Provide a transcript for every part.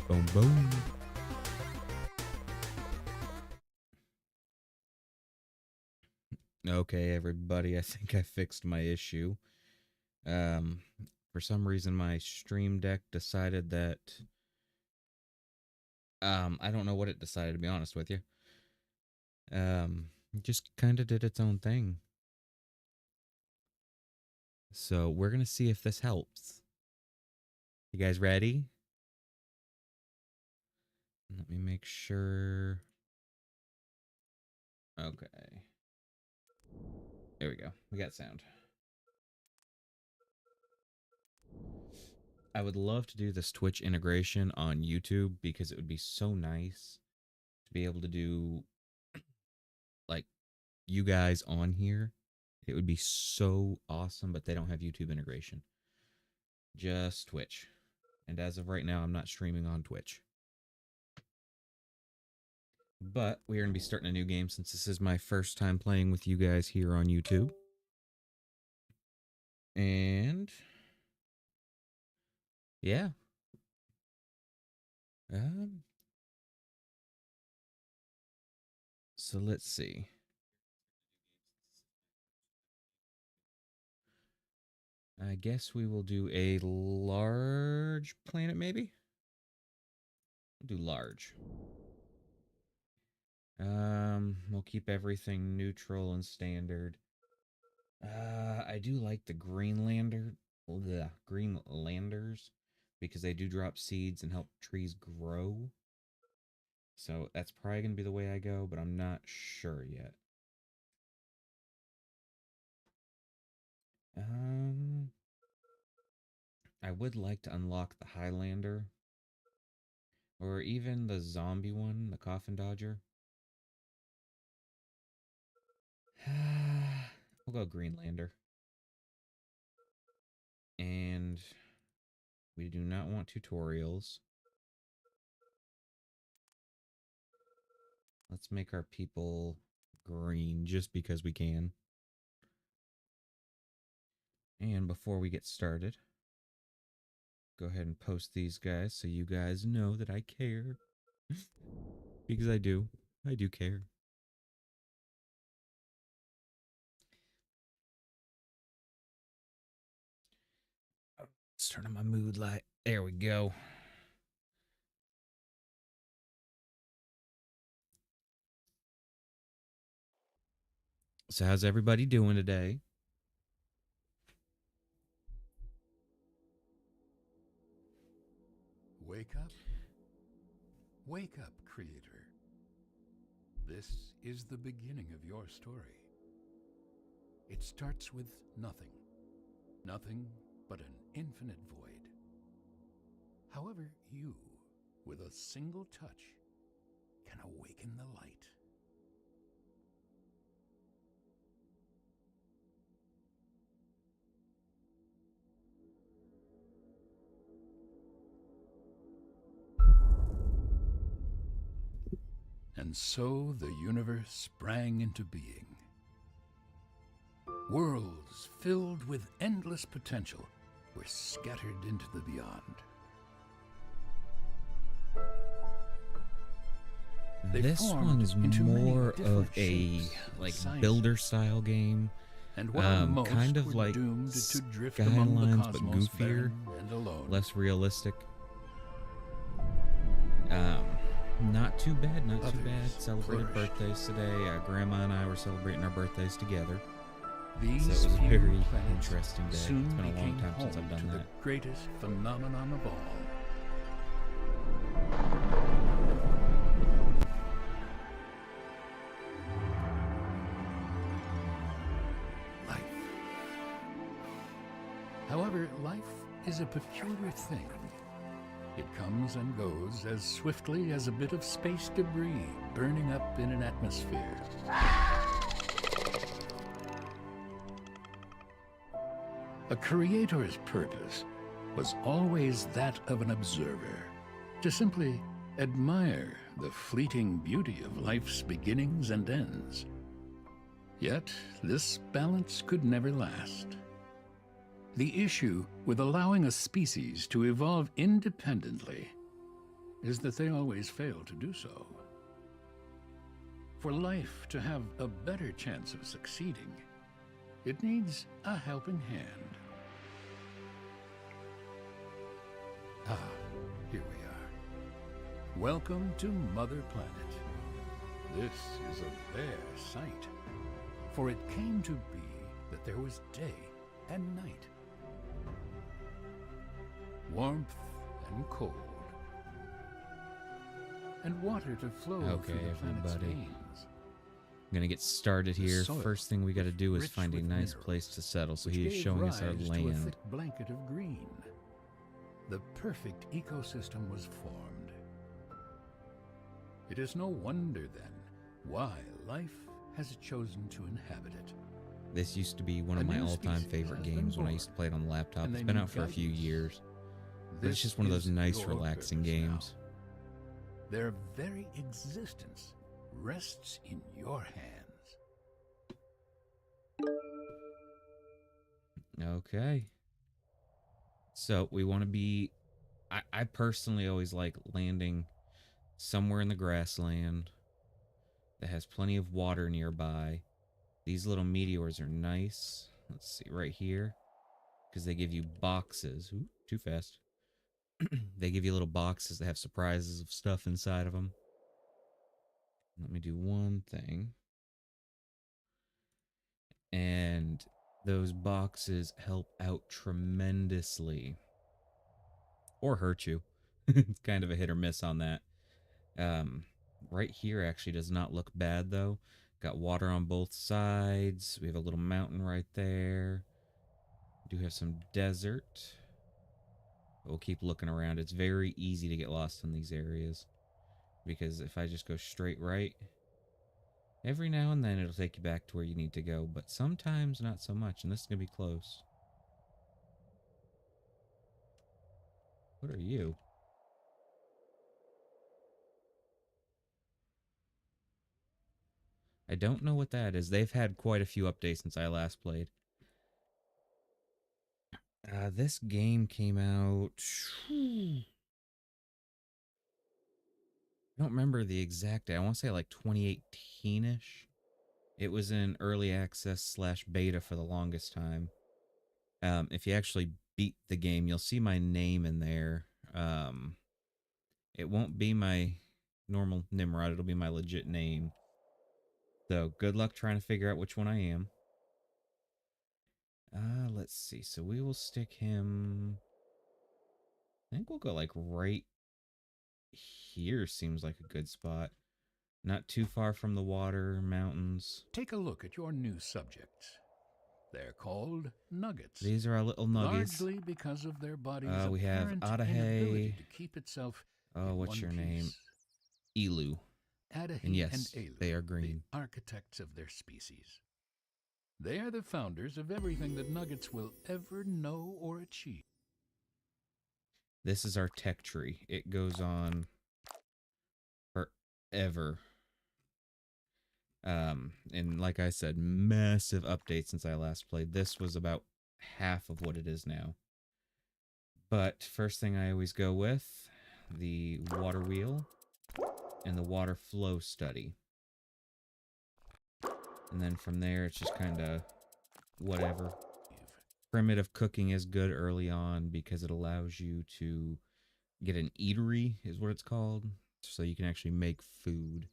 Boom, boom. Okay, everybody, I think I fixed my issue. Um, for some reason, my Stream Deck decided that. I don't know what it decided, to be honest with you. It just kind of did its own thing. So we're gonna see if this helps. You guys ready? Let me make sure. Okay. There we go. We got sound. I would love to do this Twitch integration on YouTube because it would be so nice to be able to do like you guys on here. It would be so awesome, but they don't have YouTube integration. Just Twitch. And as of right now, I'm not streaming on Twitch. But we are going to be starting a new game since this is my first time playing with you guys here on YouTube. And yeah. So let's see. I guess we will do a large planet, maybe? We'll do large. We'll keep everything neutral and standard. I do like the Greenlanders because they do drop seeds and help trees grow. So that's probably going to be the way I go, but I'm not sure yet. I would like to unlock the Highlander. Or even the zombie one, the Coffin Dodger. We'll go Greenlander. And we do not want tutorials. Let's make our people green just because we can. And before we get started, go ahead and post these guys so you guys know that I care. Because I do. I do care. Let's turn on my mood light. There we go. So how's everybody doing today? Wake up. Wake up, creator. This is the beginning of your story. It starts with nothing. Nothing but an infinite void. However, you, with a single touch, can awaken the light. And so the universe sprang into being. Worlds filled with endless potential were scattered into the beyond. This one's more of a builder style game. And kind of like Skylines, but goofier, less realistic. Not too bad, not too bad. Celebrated birthdays today. Grandma and I were celebrating our birthdays together. So it was a very interesting day. It's been a long time since I've done that. The greatest phenomenon of all. Life. However, life is a peculiar thing. It comes and goes as swiftly as a bit of space debris burning up in an atmosphere. A creator's purpose was always that of an observer, to simply admire the fleeting beauty of life's beginnings and ends. Yet, this balance could never last. The issue with allowing a species to evolve independently is that they always fail to do so. For life to have a better chance of succeeding, it needs a helping hand. Ah, here we are. Welcome to Mother Planet. This is a bare sight, for it came to be that there was day and night, warmth and cold, and water to flow Okay, through the planet's everybody. veins. I'm gonna get started The here. soil First thing we got to was do is rich find a with nice minerals, place to settle. So which he is gave showing us our rise to a land. thick blanket of green. The perfect ecosystem was formed. It is no wonder, then, why life has chosen to inhabit it. This used to be one A of my new all-time species favorite has been games when I born, used to play it on the laptop. and It's they been need out for a few guidance. years, but it's This just one of those is nice, your relaxing purpose now. games. Their very existence rests in your hands. Okay. So we want to be... I personally always like landing somewhere in the grassland that has plenty of water nearby. These little meteors are nice. Let's see, right here. Because they give you boxes. Ooh, too fast. They give you little boxes that have surprises of stuff inside of them. Let me do one thing. And those boxes help out tremendously. Or hurt you. It's kind of a hit or miss on that. Um, right here actually does not look bad, though. Got water on both sides. We have a little mountain right there. We do have some desert. We'll keep looking around. It's very easy to get lost in these areas. Because if I just go straight right, every now and then it'll take you back to where you need to go. But sometimes not so much. And this is going to be close. What are you? I don't know what that is. They've had quite a few updates since I last played. This game came out... I don't remember the exact day. I want to say like 2018-ish. It was in early access slash beta for the longest time. If you actually beat the game, you'll see my name in there. It won't be my normal Nimrod. It'll be my legit name. So good luck trying to figure out which one I am. Let's see. So we will stick him... I think we'll go like right here seems like a good spot. Not too far from the water, mountains. Take a look at your new subjects. They're called nuggets, These are our little nuggies. largely because of their body's We have apparent inability Adahe. to keep itself Oh, in what's one your piece. name? Elu. And Adahi and yes, Elu, they are green. the architects of their species. They are the founders of everything that nuggets will ever know or achieve. This is our tech tree. It goes on forever. And like I said, massive update since I last played. This was about half of what it is now. But first thing I always go with, the water wheel and the water flow study. And then from there, it's just kind of whatever. Primitive cooking is good early on because it allows you to get an eatery, is what it's called. So you can actually make food.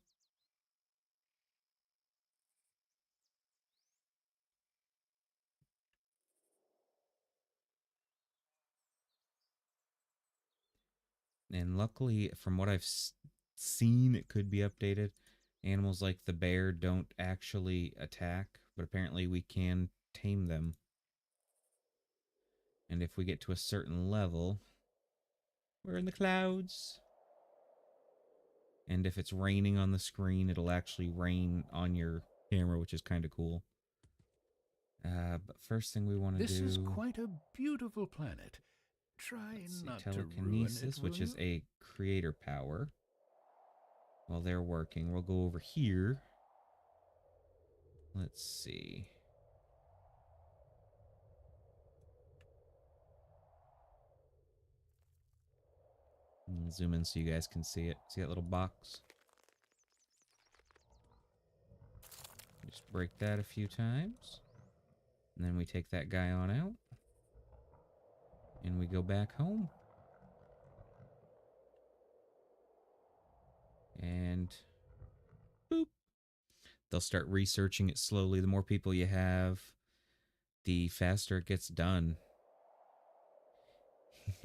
And luckily, from what I've seen, it could be updated. Animals like the bear don't actually attack, but apparently we can tame them. And if we get to a certain level, we're in the clouds. And if it's raining on the screen, it'll actually rain on your camera, which is kind of cool. But first thing we want to do... This is quite a beautiful planet. Try not to ruin it, telekinesis, will which is you? a creator power. While they're working, we'll go over here. Let's see. Zoom in so you guys can see it. See that little box? Just break that a few times. And then we take that guy on out. And we go back home. And boop. They'll start researching it slowly. The more people you have, the faster it gets done.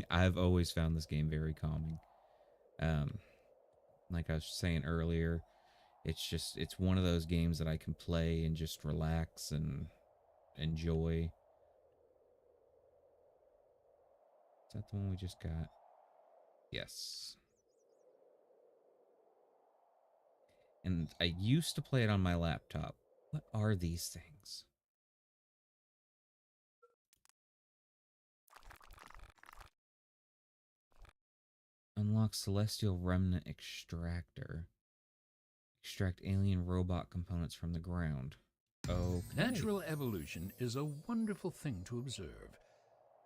I've always found this game very calming. Like I was saying earlier, it's one of those games that I can play and just relax and enjoy. Is that the one we just got? Yes. And I used to play it on my laptop. What are these things? Unlock Celestial Remnant Extractor. Extract alien robot components from the ground. Okay. Natural evolution is a wonderful thing to observe.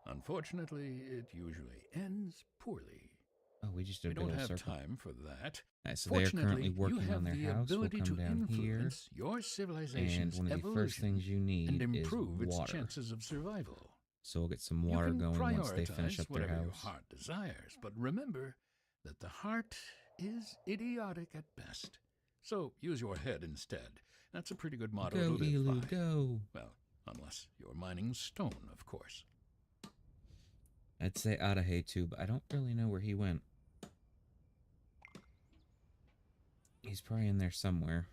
Unfortunately, it usually ends poorly. Oh, we just did We a big don't old have circle. time for that. Right, so they are currently working on their you have house. the We'll ability come to down here. influence your civilization's And one of the first evolution things you need and is improve its water. chances of survival. So we'll get some water you can going once they finish prioritize up their whatever your house. heart desires, but remember that the heart is idiotic at best. So use your head instead. That's a pretty good motto Go, to live Elu, by. go. Well, unless you're mining stone, of course. I'd say Adahe too, but I don't really know where he went. He's probably in there somewhere.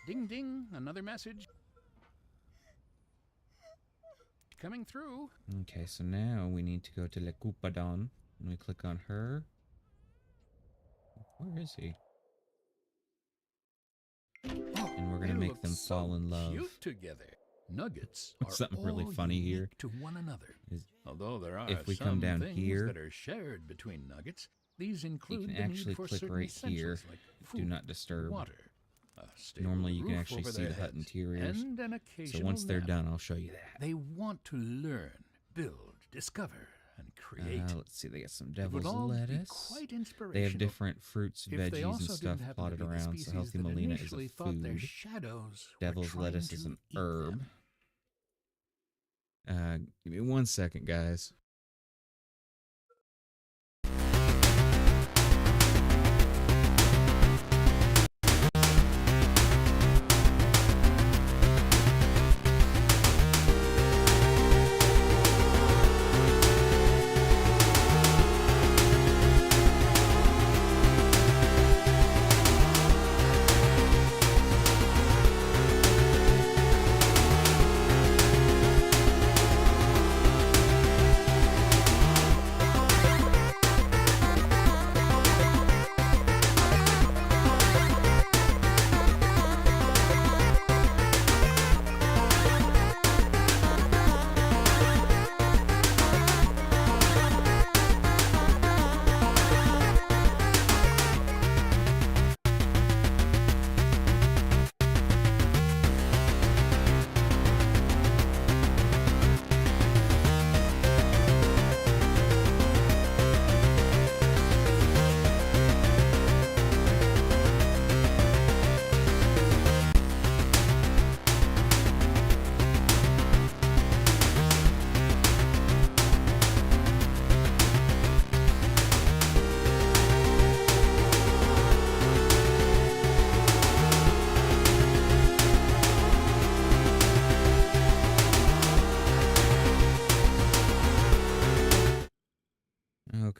Ding ding, another message. Coming through. Okay, so now we need to go to Le Coupadon. And we click on her. Where is he? Oh, And we're gonna they make look them so fall in love. Cute together. Nuggets are Something really all funny here unique to one another. is Although there are if we some come down things here, that are shared between nuggets, these include can the actually need for click certain right essentials here, like do food, not disturb. water, a stable Normally you can roof actually over see their the hut heads, interiors. and an So occasional once they're nap. done, I'll show you that. They want to learn, build, discover, and create. Let's see, they got some It would devil's all be lettuce. quite inspirational. They have different fruits, if they veggies, and also stuff didn't happen to plotted be the around. So species healthy that melina is initially a thought their food. shadows were Devil's trying lettuce is to an eat herb. them. Give me 1 second, guys.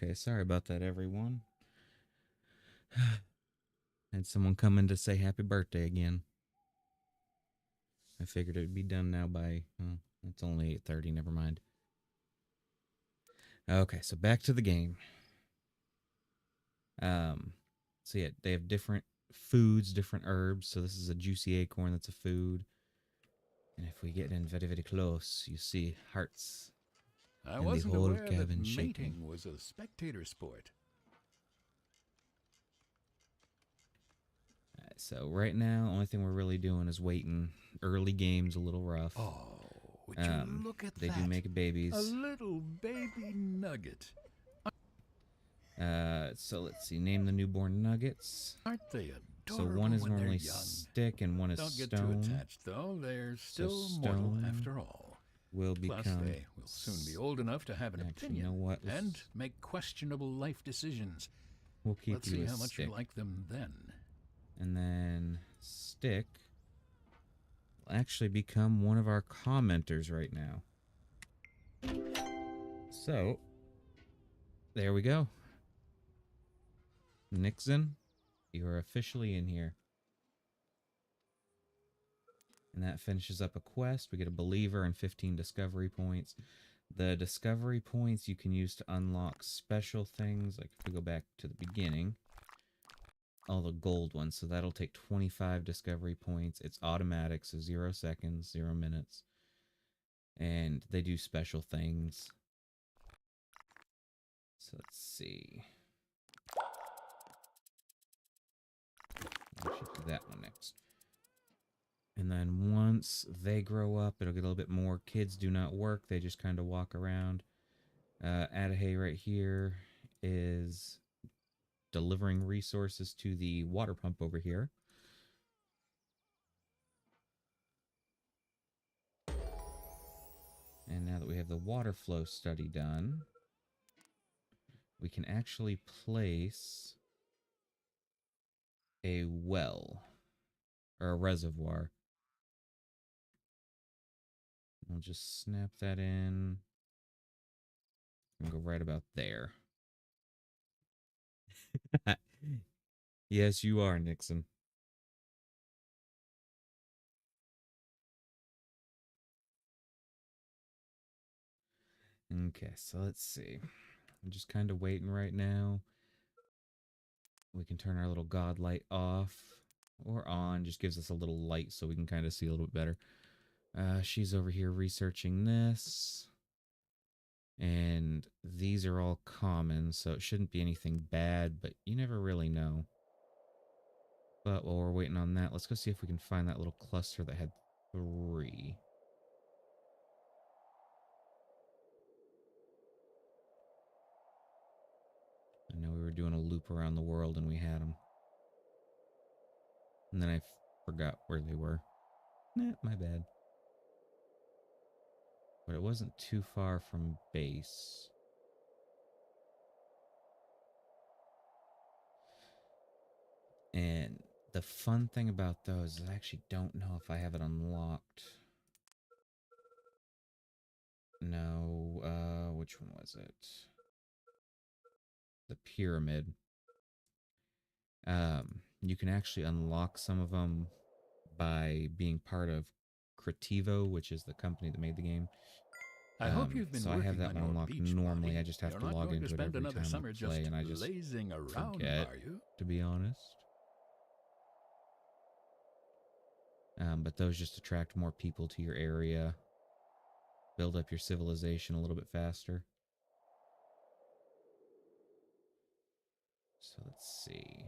Okay, sorry about that, everyone. Had someone come in to say happy birthday again. I figured it would be done now by, it's only 8:30, never mind. Okay, so back to the game. So yeah, they have different foods, different herbs. So this is a juicy acorn that's a food. And if we get in very, very close, you see hearts. I And the wasn't whole aware that cabin mating shaking. was a spectator sport. So right now, only thing we're really doing is waiting. Early game's a little rough. Oh, would you look at They that? do make babies. A little baby nugget. So let's see. Name the newborn nuggets. Aren't they So one adorable is when they're normally young? stick and one is Don't get too stone. attached, though. They're So still mortal stone after all. will Plus, become. they will soon be old enough to have an Actually, you know opinion what? and make questionable life decisions. We'll keep Let's you see as how much you stick. like them then. And then stick will actually become one of our commenters right now. So, there we go. Nixon, you are officially in here. And that finishes up a quest. We get a believer and 15 discovery points. The discovery points you can use to unlock special things. Like if we go back to the beginning, all the gold ones. So that'll take 25 discovery points. It's automatic, so 0 seconds, 0 minutes. And they do special things. So let's see. We should do that one next. And then once they grow up, it'll get a little bit more. Kids do not work. They just kind of walk around. Adahay right here is delivering resources to the water pump over here. And now that we have the water flow study done, we can actually place a well or a reservoir. I'll just snap that in and go right about there. Yes, you are, Nixon. Okay, so let's see. I'm just kind of waiting right now. We can turn our little god light off or on. Just gives us a little light so we can kind of see a little bit better. She's over here researching this. And these are all common, so it shouldn't be anything bad, but you never really know. But while we're waiting on that, let's go see if we can find that little cluster that had 3. I know we were doing a loop around the world and we had them. And then I forgot where they were. Nah, my bad. But it wasn't too far from base. And the fun thing about those is I actually don't know if I have it unlocked. No, which one was it? The pyramid. You can actually unlock some of them by being part of Creativo, which is the company that made the game. I hope you've been So I have working that on one your unlocked beach normally. I body. just have You're to not log going to into it spend every another time summer I play, just and I just lazing around, forget, are you? to be honest. But those just attract more people to your area, build up your civilization a little bit faster. So let's see.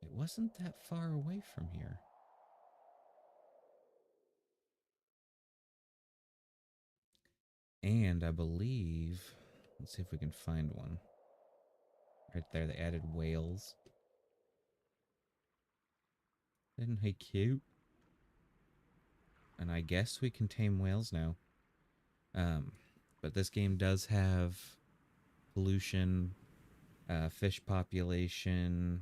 It wasn't that far away from here. And I believe, let's see if we can find one. Right there, they added whales. Isn't he cute? And I guess we can tame whales now. But this game does have pollution, fish population,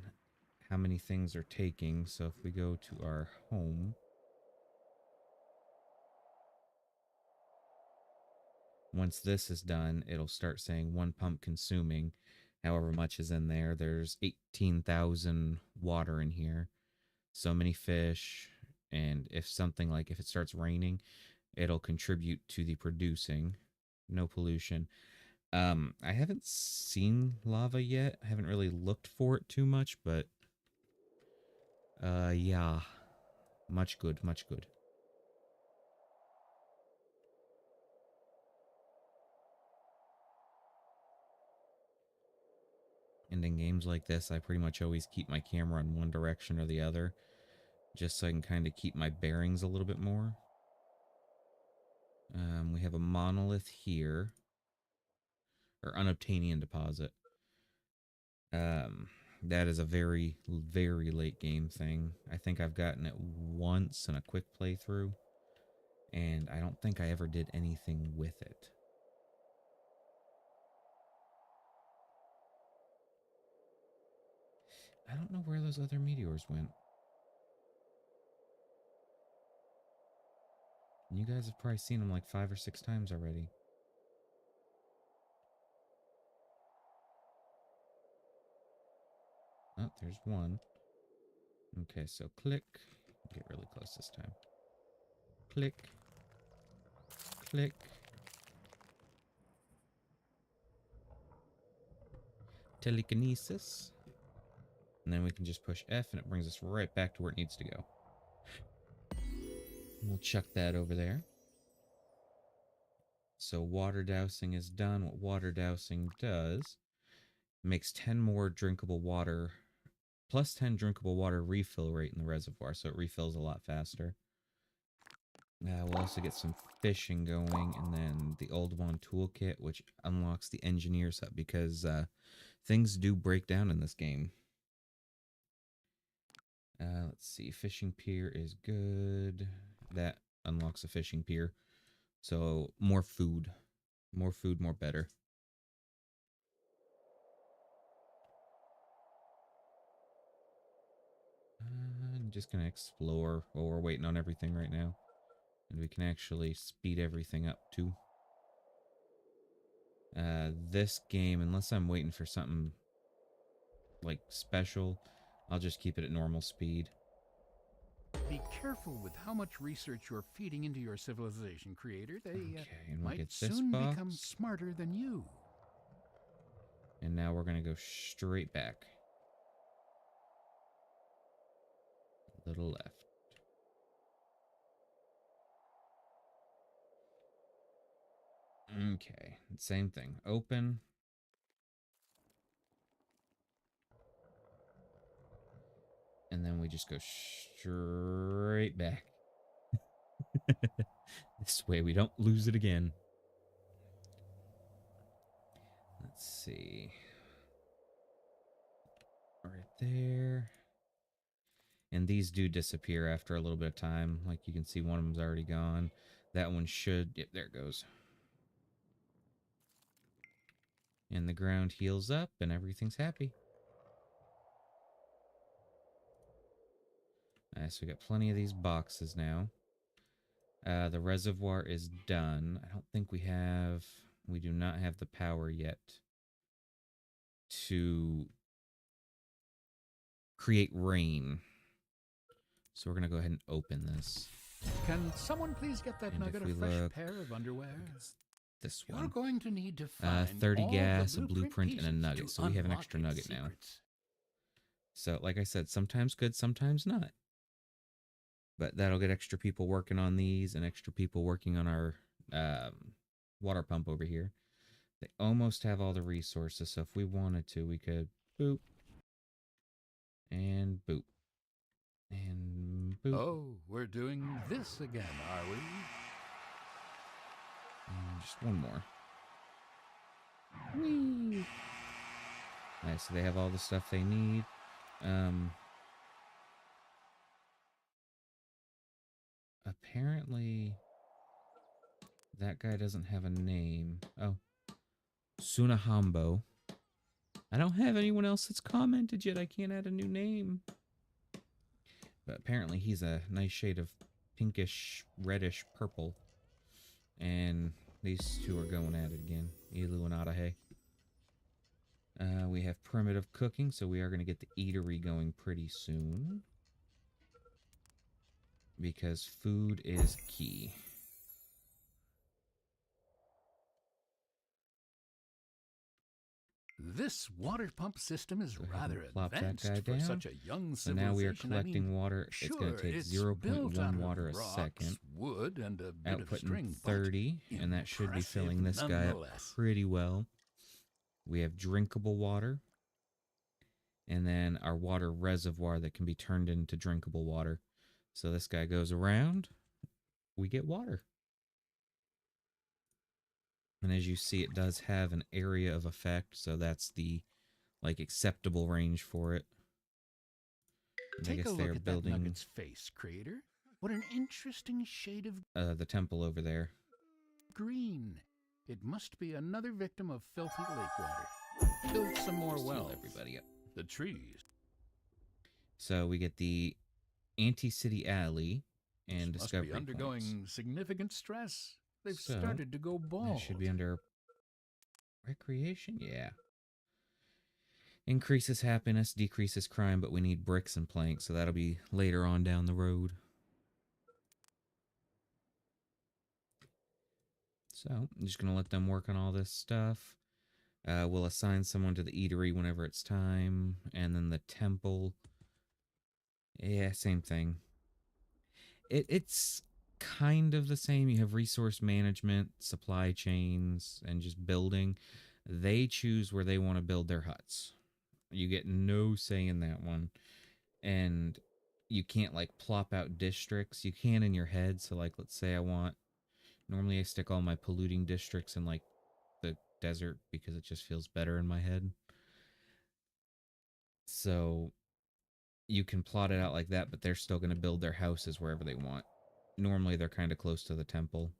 how many things are taking. So if we go to our home, once this is done, it'll start saying one pump consuming however much is in there. There's 18,000 water in here, so many fish, and if something like if it starts raining, it'll contribute to the producing. No pollution. I haven't seen lava yet. I haven't really looked for it too much, but yeah. Much good, much good. And in games like this, I pretty much always keep my camera in one direction or the other, just so I can kind of keep my bearings a little bit more. We we have a monolith here, or unobtainium deposit. That is a very, very late game thing. I think I've gotten it once in a quick playthrough, and I don't think I ever did anything with it. I don't know where those other meteors went. You guys have probably seen them like 5 or 6 times already. Oh, there's one. Okay, so click. Get really close this time. Click. Click. Telekinesis. And then we can just push F and it brings us right back to where it needs to go. We'll chuck that over there. So water dousing is done. What water dousing does, makes 10 more drinkable water, plus 10 drinkable water refill rate in the reservoir, so it refills a lot faster. We'll also get some fishing going, and then the Old One toolkit, which unlocks the engineer's hut, because things do break down in this game. Let's see, fishing pier is good. That unlocks a fishing pier. So more food. More food, more better. I'm just going to explore while we're waiting on everything right now. And we can actually speed everything up too. This game, unless I'm waiting for something like special, I'll just keep it at normal speed. Be careful with how much research you're feeding into your civilization, creator. They Okay, and we'll might get this soon box. become smarter than you. And now we're going to go straight back. A little left. Okay, same thing. Open. And then we just go straight back. This way we don't lose it again. Let's see. Right there. And these do disappear after a little bit of time. Like you can see one of them's already gone. That one should... Yep, there it goes. And the ground heals up and everything's happy. So we got plenty of these boxes now. The reservoir is done. I don't think we have... We do not have the power yet to create rain. So we're going to go ahead and open this. Can someone please get that And nugget if we a fresh look, pair of underwear? this You're one. going to need to find 30 all gas, the a blueprint, and a pieces nugget. to So we have an unlock extra its nugget now. secrets. So, like I said, sometimes good, sometimes not. But that'll get extra people working on these and extra people working on our water pump over here. They almost have all the resources, so if we wanted to, we could boop. And boop. And boop. Oh, we're doing this again, are we? And just one more. Whee! Nice, so they have all the stuff they need. Apparently, that guy doesn't have a name. Oh. Sunahambo. I don't have anyone else that's commented yet. I can't add a new name. But apparently he's a nice shade of pinkish, reddish purple. And these two are going at it again. Elu and Adahe. We have primitive cooking, so we are going to get the eatery going pretty soon. Because food is key. This water pump system is Go ahead and rather plop that advanced guy for down. such a young So civilization. now we are collecting water. Sure, It's going to take it's 0.1 built out of water a rocks, second. wood, and a bit of Outputting string, 30, and that should be filling this guy up pretty well. We have drinkable water, and then our water reservoir that can be turned into drinkable water. So this guy goes around, we get water. And as you see, it does have an area of effect, so that's the like acceptable range for it. And I Take a guess they look are at that building nugget's face, creator. What an interesting shade of the temple over there. green. It must be another victim of filthy lake water. Build some more Just heal wells. everybody up. The trees So we get the anti-city alley and must be discovery points. undergoing significant stress. They've So started to go that should bald. be under recreation. Yeah. Increases happiness, decreases crime, but we need bricks and planks, so that'll be later on down the road. So I'm just gonna let them work on all this stuff. We'll assign someone to the eatery whenever it's time, and then the temple. Yeah, same thing. It's kind of the same. You have resource management, supply chains, and just building. They choose where they want to build their huts. You get no say in that one. And you can't like plop out districts. You can in your head. So like let's say I want normally I stick all my polluting districts in like the desert because it just feels better in my head. So you can plot it out like that, but they're still going to build their houses wherever they want. Normally they're kind of close to the temple.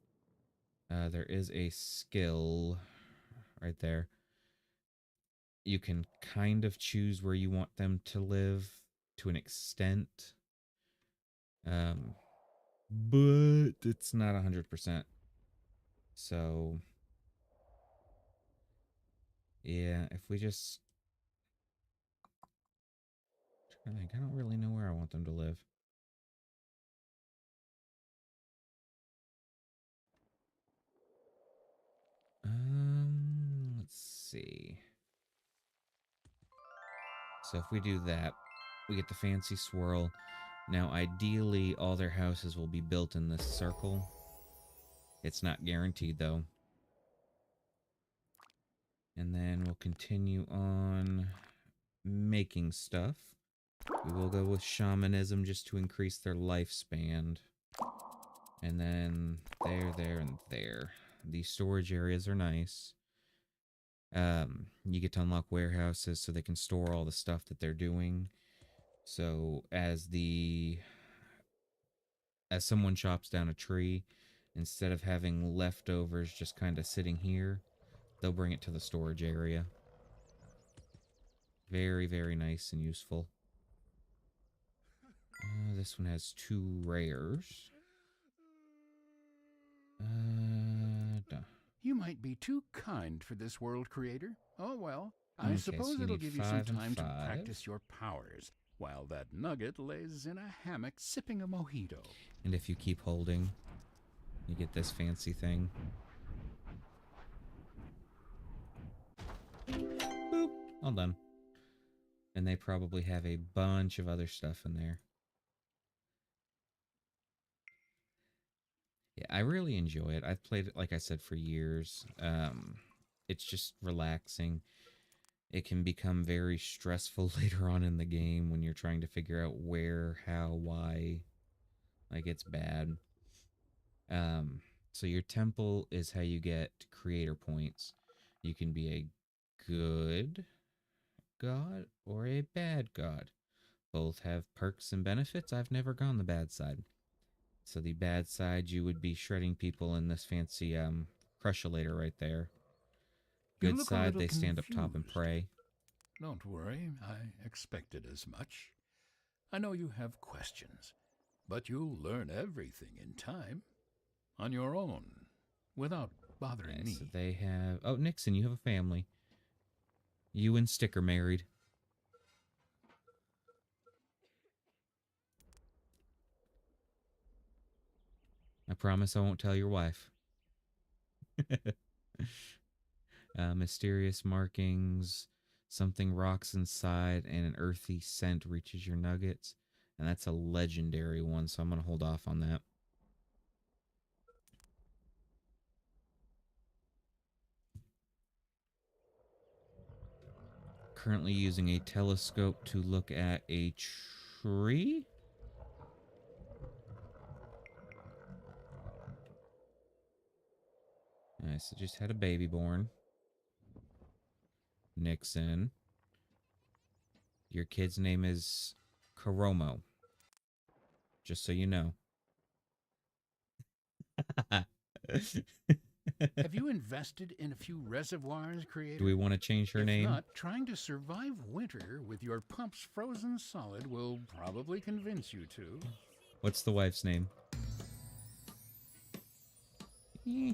There is a skill right there. You can kind of choose where you want them to live to an extent. Um, but it's not 100%. So, yeah, if we just I don't really know where I want them to live. Let's see. So if we do that, we get the fancy swirl. Now, ideally, all their houses will be built in this circle. It's not guaranteed, though. And then we'll continue on making stuff. We will go with shamanism just to increase their lifespan. And then there, and there. These storage areas are nice. You get to unlock warehouses so they can store all the stuff that they're doing. So as someone chops down a tree, instead of having leftovers just kind of sitting here, they'll bring it to the storage area. Very, very nice and useful. This one has 2 rares. Duh. You might be too kind for this world, creator. Oh well, I Okay, so suppose you it'll need give you some 5 and time to 5. practice your powers while that nugget lays in a hammock sipping a mojito. And if you keep holding, you get this fancy thing. Boop. All done. And they probably have a bunch of other stuff in there. Yeah, I really enjoy it. I've played it, like I said, for years. It's just relaxing. It can become very stressful later on in the game when you're trying to figure out where, how, why. Like, it's bad. Um, so your temple is how you get creator points. You can be a good god or a bad god. Both have perks and benefits. I've never gone the bad side. So the bad side, you would be shredding people in this fancy crushulator right there. You Good look a side, little they stand up top and confused. pray. Don't worry, I expected as much. I know you have questions, but you'll learn everything in time, on your own, without bothering Okay, so me. they have... Oh, Nixon, you have a family. You and Sticker married. I promise I won't tell your wife. Mysterious markings. Something rocks inside and an earthy scent reaches your nuggets. And that's a legendary one, so I'm going to hold off on that. Currently using a telescope to look at a tree. Nice. So just had a baby born. Nixon. Your kid's name is Karomo. Just so you know. Have you invested in a few reservoirs, Do we Creator? want to change her If name? not, trying to survive winter with your pump's frozen solid will probably convince you to. What's the wife's name? Eh.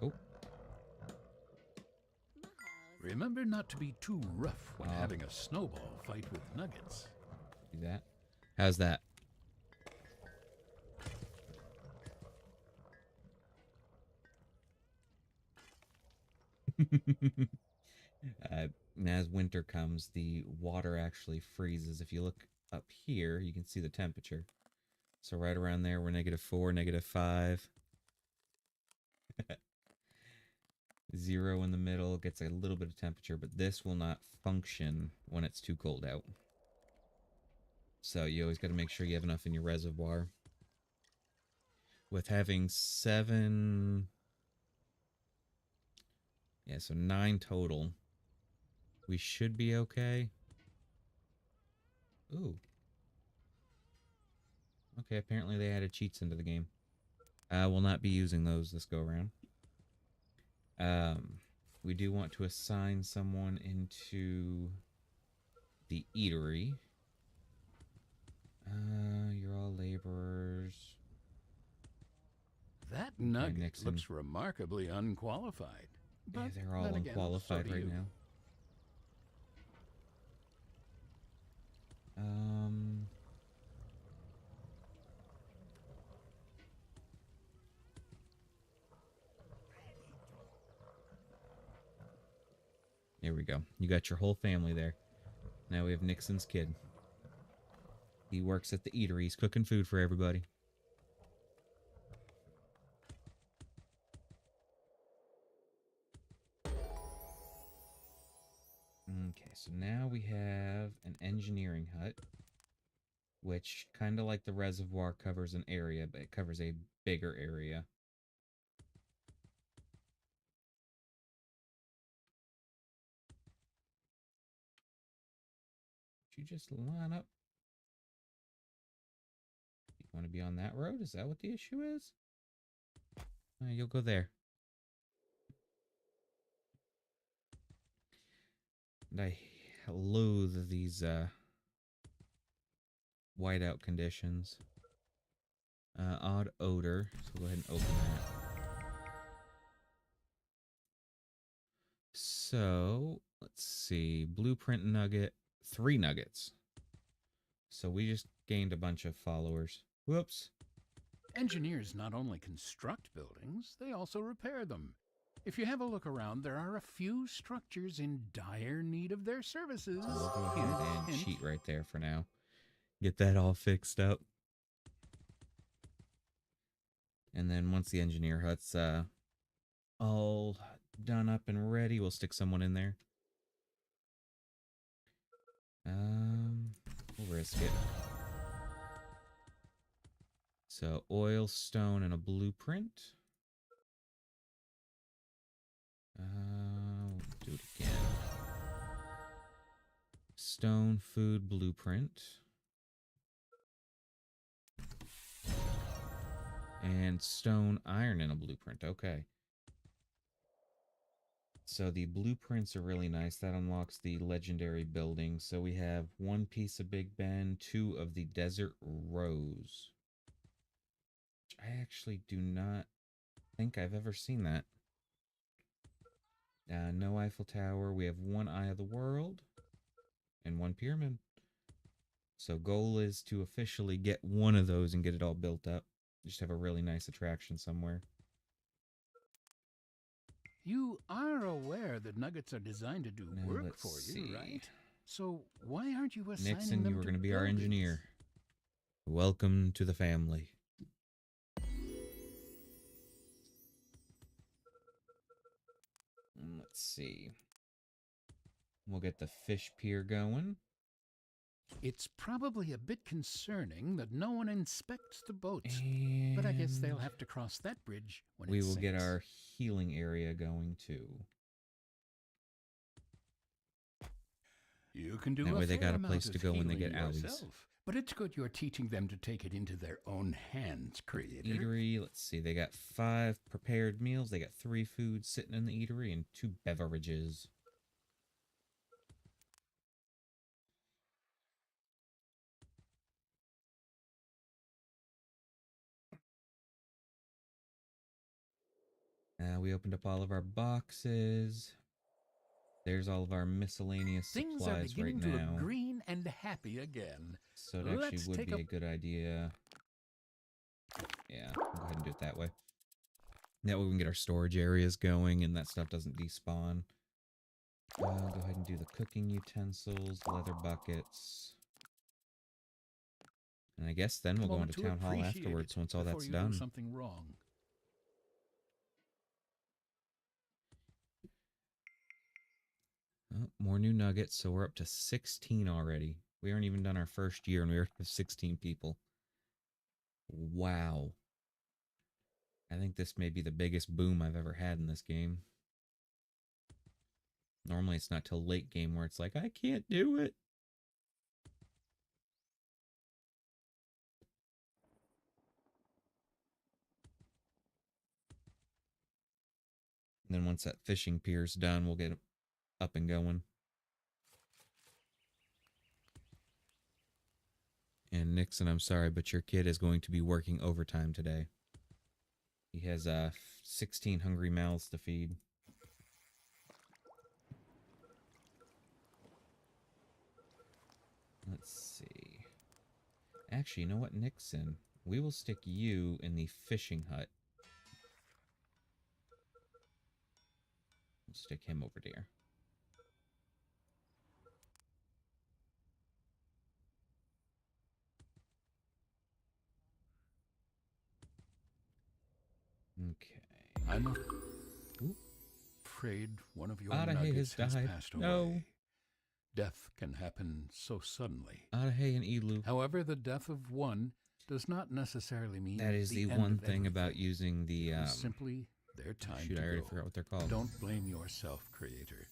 Oh, Remember not to be too rough when having a snowball fight with nuggets. see that? How's that? As winter comes, the water actually freezes. If you look up here, you can see the temperature. So right around there, we're -4, -5. 0 in the middle, gets a little bit of temperature, but this will not function when it's too cold out. So you always got to make sure you have enough in your reservoir. With having 7... Yeah, so 9 total. We should be okay. Ooh. Okay, apparently they added cheats into the game. We'll not be using those this go around. We do want to assign someone into the eatery. You're all laborers. That nugget looks remarkably unqualified. But yeah, they're all unqualified right now. There we go. You got your whole family there. Now we have Nixon's kid. He works at the eatery. He's cooking food for everybody. Okay, so now we have an engineering hut, which, kind of like the reservoir, covers an area, but it covers a bigger area. You just line up. You want to be on that road? Is that what the issue is? You'll go there. And I loathe these whiteout conditions. Odd odor. So go ahead and open that. So let's see. Blueprint nugget. 3 nuggets. So we just gained a bunch of followers. Whoops. Engineers not only construct buildings, they also repair them. If you have a look around, there are a few structures in dire need of their services. So we'll go ahead and cheat right there for now. Get that all fixed up. And then once the engineer hut's all done up and ready, we'll stick someone in there. We'll risk it. So oil, stone, and a blueprint. We'll do it again. Stone, food, blueprint. And stone, iron, and a blueprint. Okay. So the blueprints are really nice. That unlocks the legendary building. So we have 1 piece of Big Ben, 2 of the Desert Rose. Which I actually do not think I've ever seen that. No Eiffel Tower. We have 1 Eye of the World. And 1 pyramid. So goal is to officially get 1 of those and get it all built up. Just have a really nice attraction somewhere. You are aware that nuggets are designed to do work for you, right? So why aren't you assigning Nixon, them you were to going to be our buildings? engineer. Welcome to the family. Let's see. We'll get the fish pier going. It's probably a bit concerning that no one inspects the boats, but I guess they'll And have to cross that bridge when we it will get sinks. our healing area going too. You can do That a way they fair got a amount place of to go when they healing get owies. yourself, but it's good you're teaching them to take it into their own hands, creator. Eatery, let's see, they got 5 prepared meals, they got 3 foods sitting in the eatery, and 2 beverages. We opened up all of our boxes. There's all of our miscellaneous Things are supplies right beginning to look now. green and happy again. So it actually Let's would take be a good idea. Yeah, we'll go ahead and do it that way. That way we can get our storage areas going and that stuff doesn't despawn. Go ahead and do the cooking utensils, leather buckets. And I guess then we'll go into town hall afterwards once all that's you do done. something wrong. Oh, more new nuggets, so we're up to 16 already. We aren't even done our first year and we already have 16 people. Wow. I think this may be the biggest boom I've ever had in this game. Normally it's not till late game where it's like, I can't do it. And then once that fishing pier's done, we'll get up and going. And Nixon, I'm sorry, but your kid is going to be working overtime today. He has 16 hungry mouths to feed. Let's see. Actually, you know what, Nixon? We will stick you in the fishing hut. We'll stick him over there. Okay. I'm Ooh. afraid one of your Adahe nuggets has died. passed No. away. Death can happen so suddenly. Adahe and Elu. However, the death of one does not necessarily mean That is the end one of thing about everything. using the It was simply their time shoot, to I already go. forgot what they're called. Don't blame yourself, creator.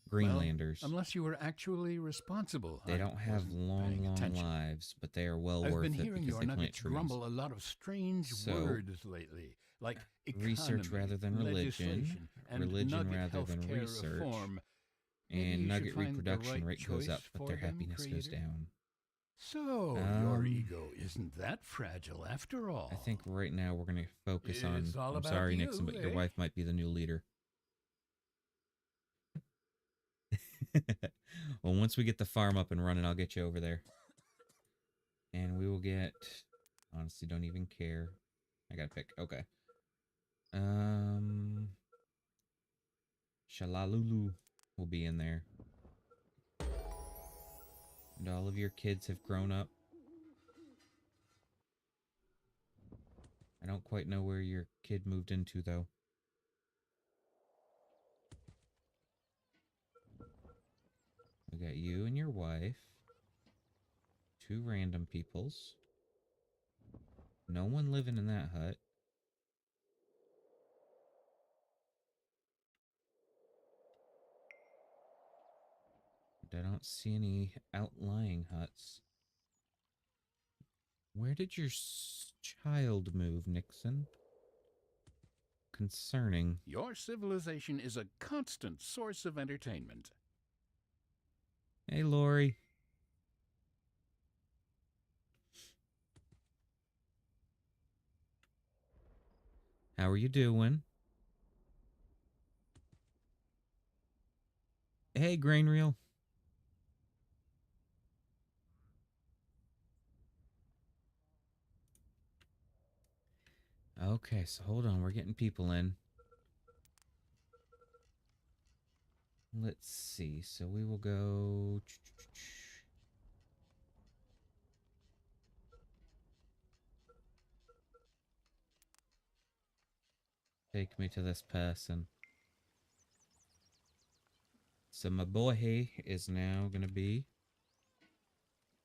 Greenlanders. Well, unless you were actually responsible. They don't have long lives, but they are well I've worth been it hearing because your they plant nuggets trees. grumble a lot of strange So, words lately, like research economy, rather than religion, legislation, and religion nugget rather than healthcare research, reform. Maybe and you nugget should find the reproduction right rate goes up, choice but for their them, happiness goes creator. down. So, your ego isn't that fragile after all. I think right now we're going to focus on... It's all I'm about sorry, you, Nixon, but your eh? wife might be the new leader. Well, once we get the farm up and running, I'll get you over there. And we will get... Honestly, don't even care. I gotta pick. Okay. Shalalulu will be in there. And all of your kids have grown up. I don't quite know where your kid moved into, though. We got you and your wife. 2 random peoples. No one living in that hut. I don't see any outlying huts. Where did your child move, Nixon? Concerning. Your civilization is a constant source of entertainment. Hey, Lori. How are you doing? Hey, Grain Reel. Okay, so hold on. We're getting people in. Let's see. So we will go... Take me to this person. So my boy is now gonna be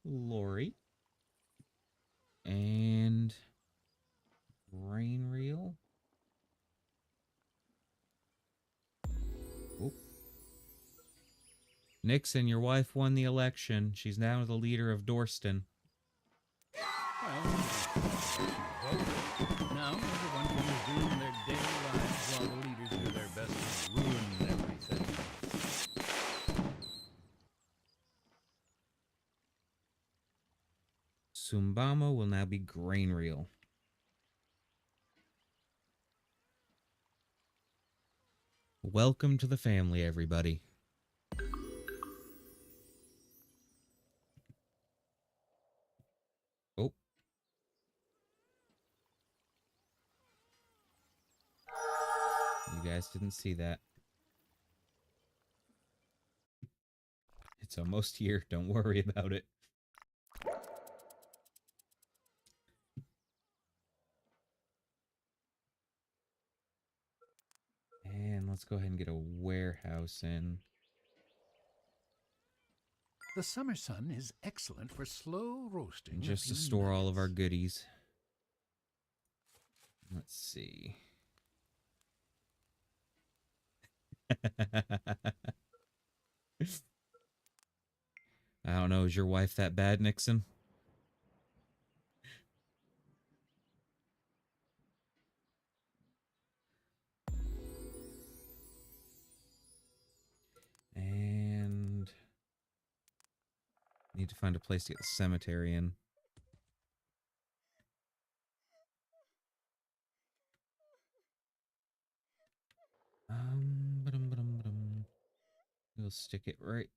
Lori and Rain Reel. Oh. Nixon, your wife won the election. She's now the leader of Dorston. Well, she voted. Now everyone can resume their daily lives while the leaders do their best to ruin everything. Sumbama will now be Grain Reel. Welcome to the family, everybody. Oh. You guys didn't see that. It's almost here. Don't worry about it. And let's go ahead and get a warehouse in. The summer sun is excellent for slow roasting. Just to store all of our goodies. Let's see. I don't know. Is your wife that bad, Nixon? And need to find a place to get the cemetery in. We'll stick it right.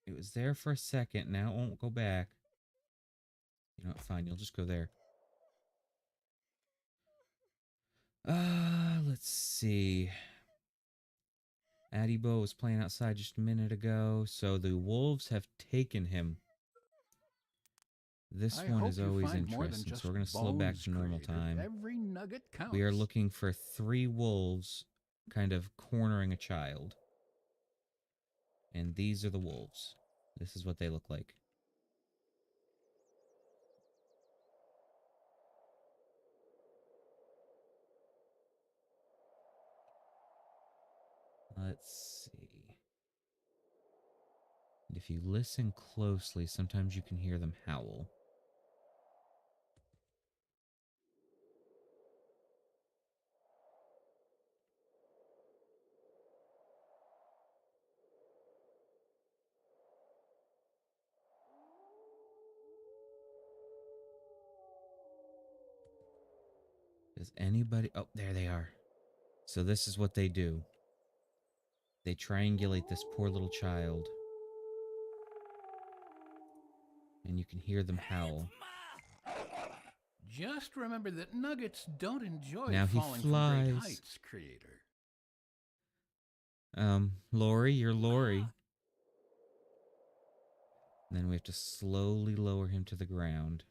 It was there for a second. Now it won't go back. You know what? Fine. You'll just go there. Let's see. Adibo was playing outside just a minute ago, so the wolves have taken him. This one is always interesting, so we're going to slow back to normal time. Every nugget counts. We are looking for 3 wolves kind of cornering a child. And these are the wolves. This is what they look like. Let's see. And if you listen closely, sometimes you can hear them howl. Does anybody... Oh, there they are. So this is what they do. They triangulate this poor little child. And you can hear them howl. Just remember that nuggets don't enjoy Now falling he from flies. great heights, Creator. Lori, you're Lori. And then we have to slowly lower him to the ground.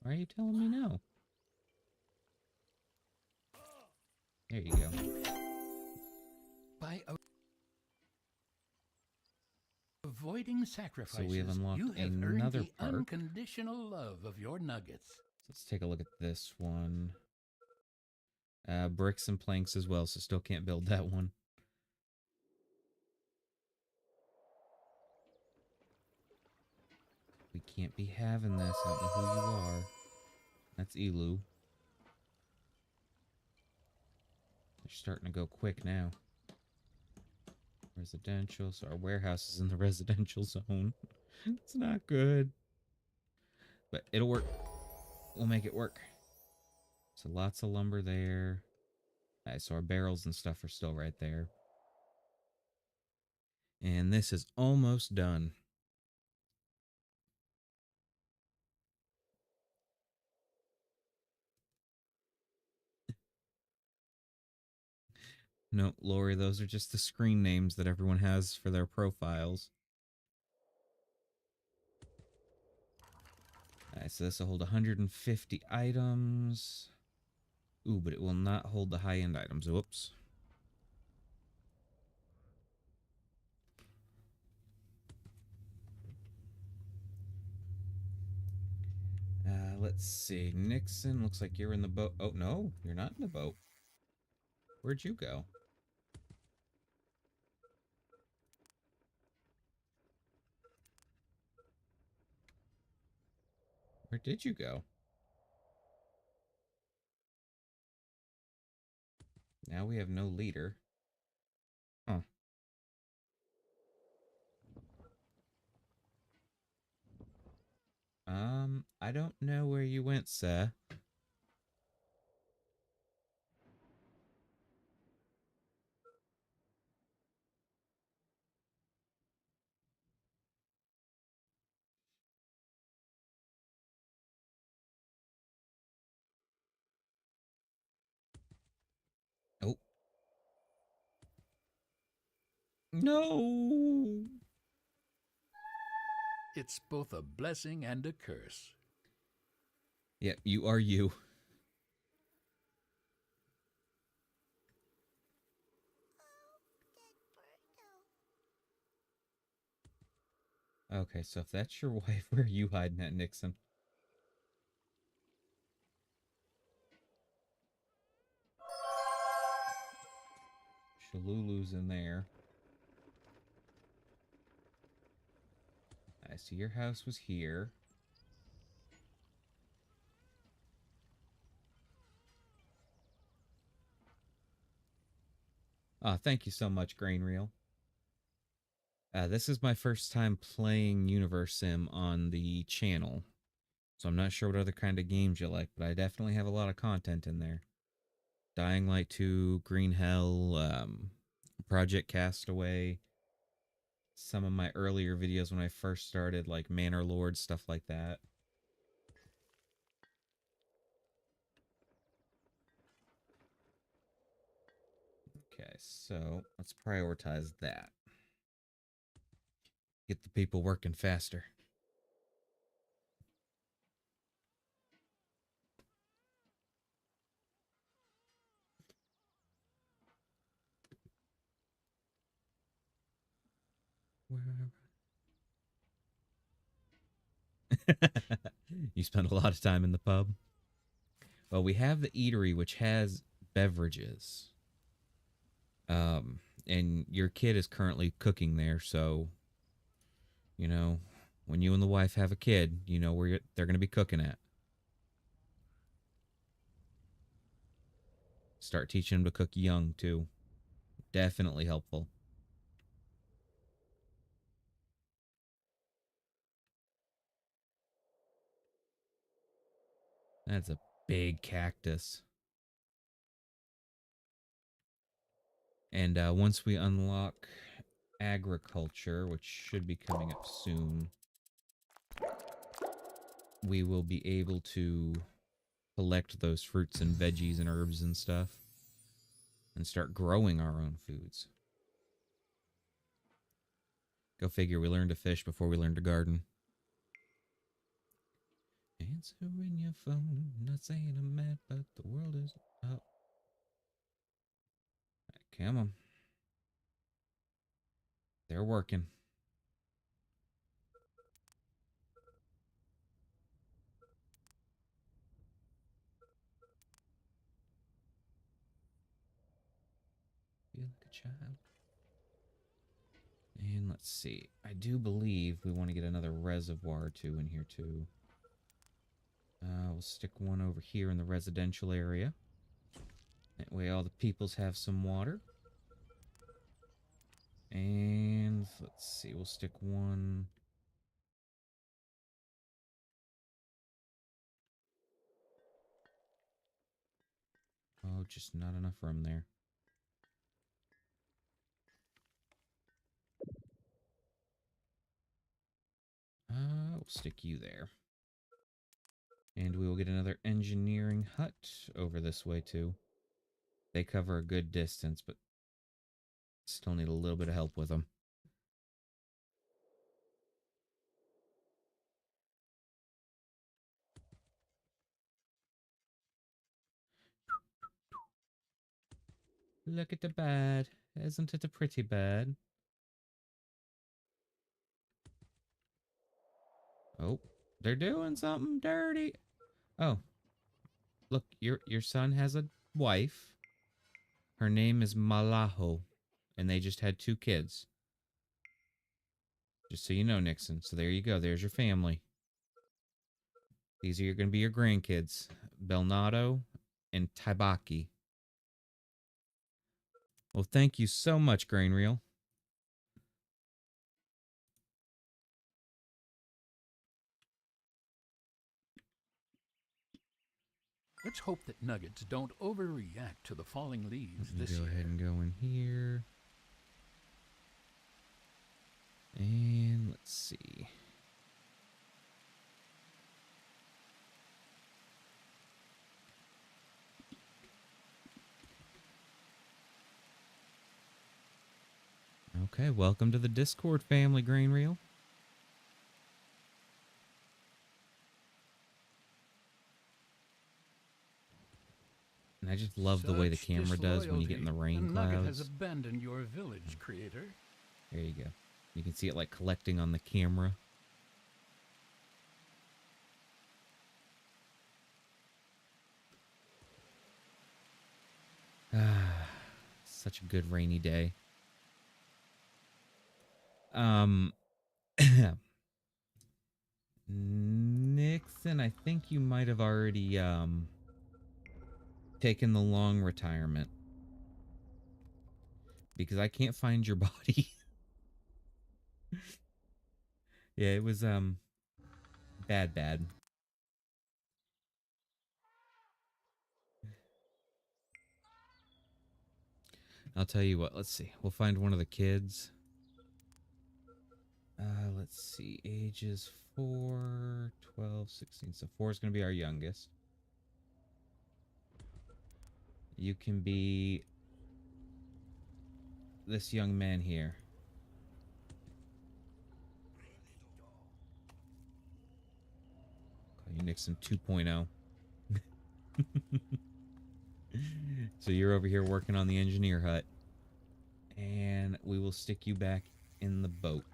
Why are you telling me no? There you go. By avoiding sacrifices, So we have unlocked you have another earned the park. unconditional love of your nuggets. Let's take a look at this one. Bricks and planks as well, so still can't build that one. We can't be having this. I don't know who you are. That's Elu. They're starting to go quick now. Residential, so our warehouse is in the residential zone. It's not good. But it'll work. We'll make it work. So lots of lumber there. Alright, so our barrels and stuff are still right there. And this is almost done. No, Lori, those are just the screen names that everyone has for their profiles. Alright, so this will hold 150 items. Ooh, but it will not hold the high-end items. Whoops. Let's see. Nixon, looks like you're in the boat. Oh, no, you're not in the boat. Where'd you go? Where did you go? Now we have no leader. Huh. I don't know where you went, sir. Oh. No! It's both a blessing and a curse. Yep, you are you. Okay, so if that's your wife, where are you hiding at, Nixon? Shalulu's in there. I see your house was here. Thank you so much, Grain Reel. This is my first time playing Universim on the channel, so I'm not sure what other kind of games you like, but I definitely have a lot of content in there. Dying Light 2, Green Hell, Project Castaway, some of my earlier videos when I first started, like Manor Lord, stuff like that. Okay, so let's prioritize that. Get the people working faster. You spend a lot of time in the pub. Well, we have the eatery, which has beverages. And your kid is currently cooking there, so you know when you and the wife have a kid, you know where they're going to be cooking at. Start teaching them to cook young too. Definitely helpful. That's a big cactus. And once we unlock agriculture, which should be coming up soon, we will be able to collect those fruits and veggies and herbs and stuff and start growing our own foods. Go figure, we learned to fish before we learned to garden. Answering your phone, not saying I'm mad, but the world is up. Right, come on. They're working. Feel like a child. And let's see. I do believe we want to get another reservoir or two in here too. We'll stick one over here in the residential area. That way all the peoples have some water. And let's see, we'll stick one. Oh, just not enough room there. We'll stick you there. And we will get another engineering hut over this way too. They cover a good distance, but still need a little bit of help with them. Look at the bed. Isn't it a pretty bed? Oh, they're doing something dirty. Oh, look, your son has a wife. Her name is Malaho, and they just had 2 kids. Just so you know, Nixon. So there you go. There's your family. These are going to be your grandkids, Belnado and Taibaki. Well, thank you so much, Grain Reel. Let's hope that nuggets don't overreact to the falling leaves Let me this go ahead year. and go in here. And let's see. Okay, welcome to the Discord family, Grain Reel. And I just love the way the Such camera does when you get in disloyalty. the A rain nugget has clouds. abandoned your village, creator. There you go. You can see it like collecting on the camera. Ah, such a good rainy day. Um, Nixon, I think you might have already taken the long retirement because I can't find your body. Yeah, it was bad. I'll tell you what, let's see. We'll find one of the kids. Let's see. Ages 4, 12, 16. So 4 is going to be our youngest. You can be this young man here. Call you Nixon 2.0. So you're over here working on the engineer hut. And we will stick you back in the boat.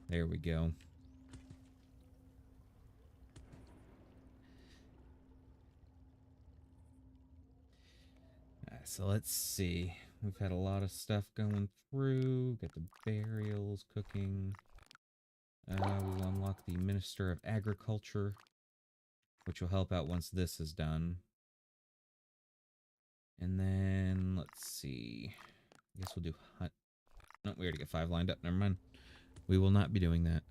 There we go. So let's see. We've had a lot of stuff going through. Got the burials cooking. We will unlock the Minister of Agriculture, which will help out once this is done. And then, let's see. I guess we'll do hunt. No, we already got 5 lined up. Never mind. We will not be doing that.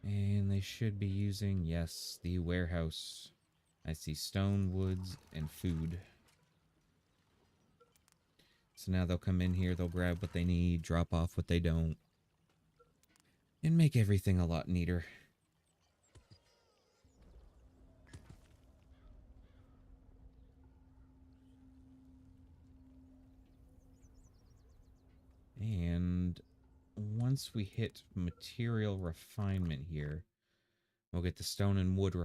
And they should be using, yes, the warehouse. I see stone, woods, and food. So now they'll come in here, they'll grab what they need, drop off what they don't, and make everything a lot neater. And once we hit material refinement here, we'll get the stone and wood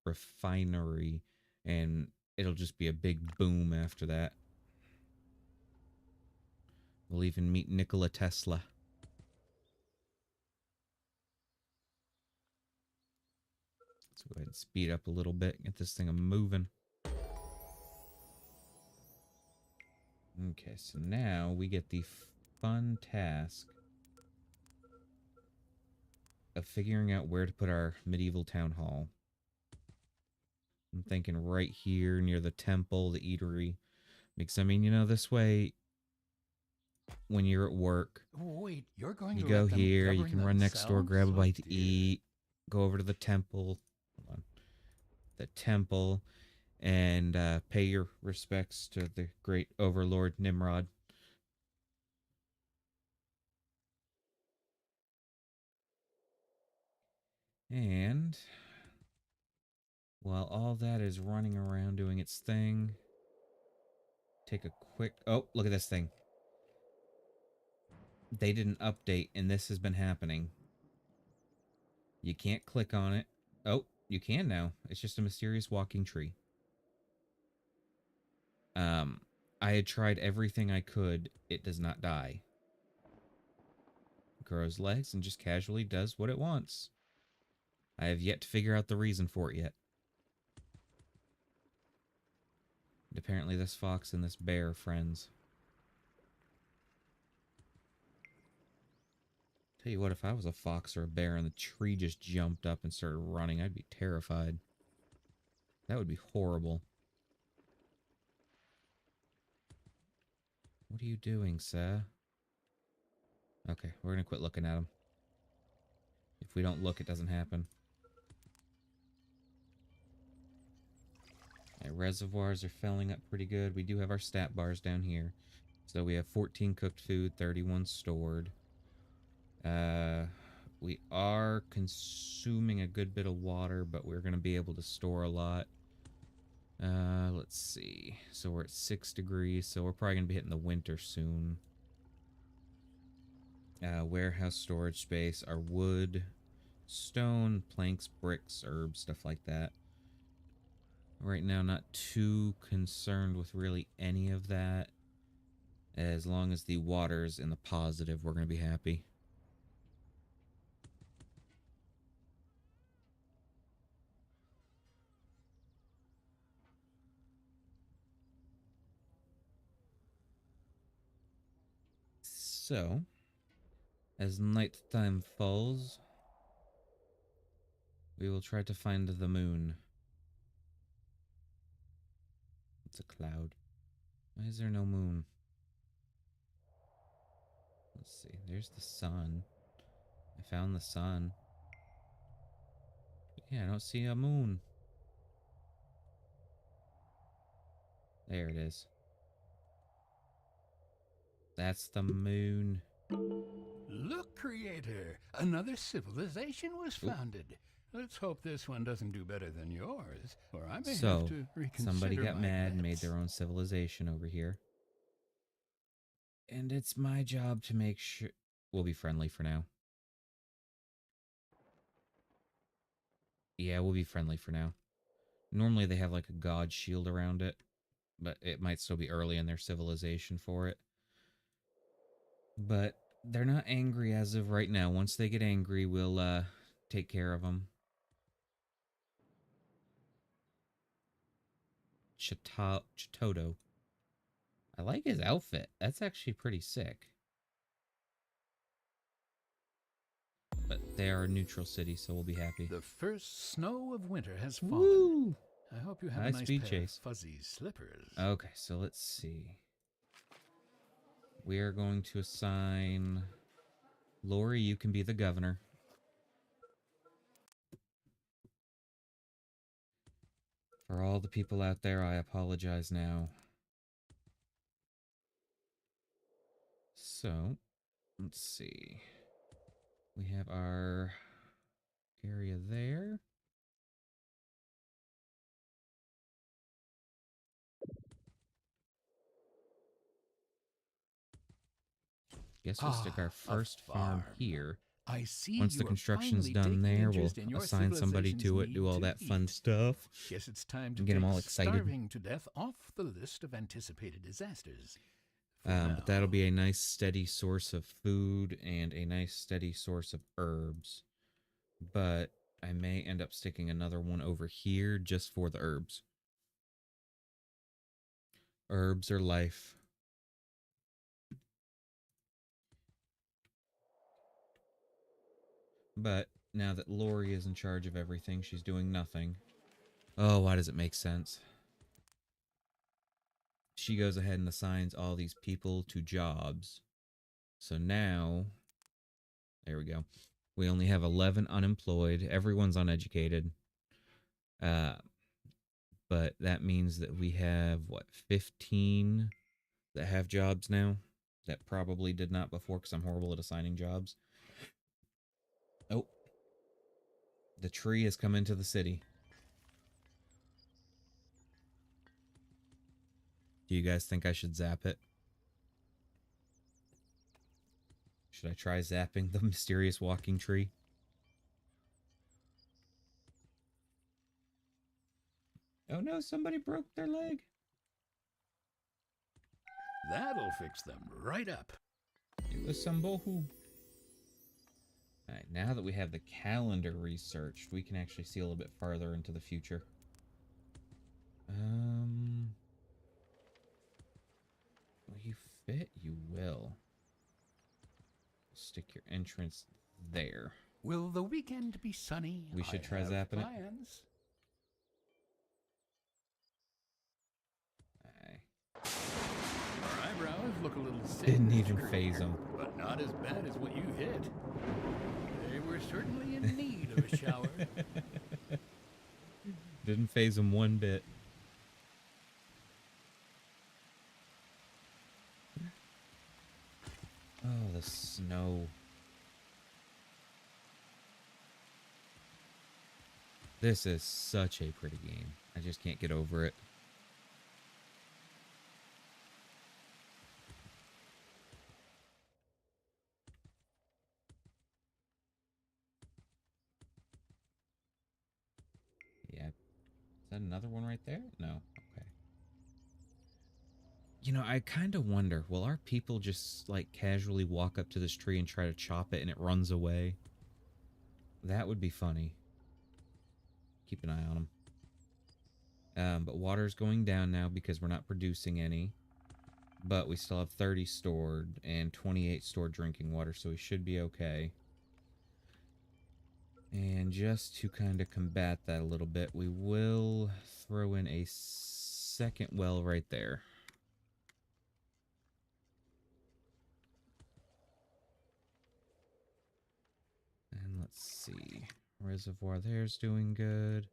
refinery, and it'll just be a big boom after that. We'll even meet Nikola Tesla. Let's go ahead and speed up a little bit, get this thing moving. Okay, so now we get the fun task of figuring out where to put our medieval town hall. I'm thinking right here near the temple, the eatery. Because, I mean, you know, this way, when you're at work, Wait, you're going you to go let them here, you govern can run next door, grab themselves? a Oh bite to dear. eat, go over to the temple, hold on, the temple, and pay your respects to the great overlord Nimrod. And while all that is running around doing its thing, take a quick... Oh, look at this thing. They did an update, and this has been happening. You can't click on it. Oh, You can now. It's just a mysterious walking tree. Um, I had tried everything I could. It does not die. It grows legs and just casually does what it wants. I have yet to figure out the reason for it yet. And apparently this fox and this bear are friends. Tell you what, if I was a fox or a bear and the tree just jumped up and started running, I'd be terrified. That would be horrible. What are you doing, sir? Okay, we're gonna quit looking at him. If we don't look, it doesn't happen. Yeah, reservoirs are filling up pretty good. We do have our stat bars down here. So we have 14 cooked food, 31 stored. Uh, we are consuming a good bit of water, but we're going to be able to store a lot. Let's see. So we're at 6 degrees, so we're probably going to be hitting the winter soon. Warehouse storage space, our wood, stone, planks, bricks, herbs, stuff like that. Right now, not too concerned with really any of that. As long as the water's in the positive, we're going to be happy. So, as nighttime falls, we will try to find the moon. It's a cloud. Why is there no moon? Let's see. There's the sun. I found the sun. But yeah, I don't see a moon. There it is. That's the moon. Look, Creator, another civilization was Oop. founded. Let's hope this one doesn't do better than yours, or I may have So, to somebody reconsider got my mad and made bets. their own civilization over here. And it's my job to make sure... We'll be friendly for now. Yeah, we'll be friendly for now. Normally they have like a god shield around it, but it might still be early in their civilization for it. But they're not angry as of right now. Once they get angry, we'll take care of them. Chitoto. I like his outfit. That's actually pretty sick. But they are a neutral city, so we'll be happy. The first snow of winter has fallen. Woo! I hope you have a Nice nice speed pair of chase. fuzzy slippers. Okay, so let's see. We are going to assign... Lori, you can be the governor. For all the people out there, I apologize now. So, let's see. We have our area there. Guess we'll stick our A first farm farm. here. I see Once the you are construction's finally done taking there, we'll interest in your assign somebody civilization's to it, do need all to that fun eat. stuff, Guess it's time to and get them take all excited. starving to death off the list of anticipated disasters. For now. But that'll be a nice steady source of food and a nice steady source of herbs. But I may end up sticking another one over here just for the herbs. Herbs are life. But now that Lori is in charge of everything, she's doing nothing. Oh, why does it make sense? She goes ahead and assigns all these people to jobs. So now, there we go. We only have 11 unemployed. Everyone's uneducated. But that means that we have, what, 15 that have jobs now? That probably did not before because I'm horrible at assigning jobs. Oh. The tree has come into the city. Do you guys think I should zap it? Should I try zapping the mysterious walking tree? Oh no, somebody broke their leg. That'll fix them right up. It was some bohu. Alright, now that we have the calendar researched, we can actually see a little bit farther into the future. Will you fit? You will. Stick your entrance there. Will the weekend be sunny? We should try I have zapping it. plans. Our eyebrows look a little Didn't singed, even phase them. but not as bad as what you hit. They were certainly in need of a shower. Didn't phase them one bit. Oh, the snow. This is such a pretty game. I just can't get over it. Yeah. Is that another one right there? No. Okay. You know, I kind of wonder, will our people just, like, casually walk up to this tree and try to chop it and it runs away? That would be funny. Keep an eye on them. But water's going down now because we're not producing any. But we still have 30 stored and 28 stored drinking water, so we should be okay. And just to kind of combat that a little bit, we will throw in a second well right there. And let's see. Reservoir there's doing good.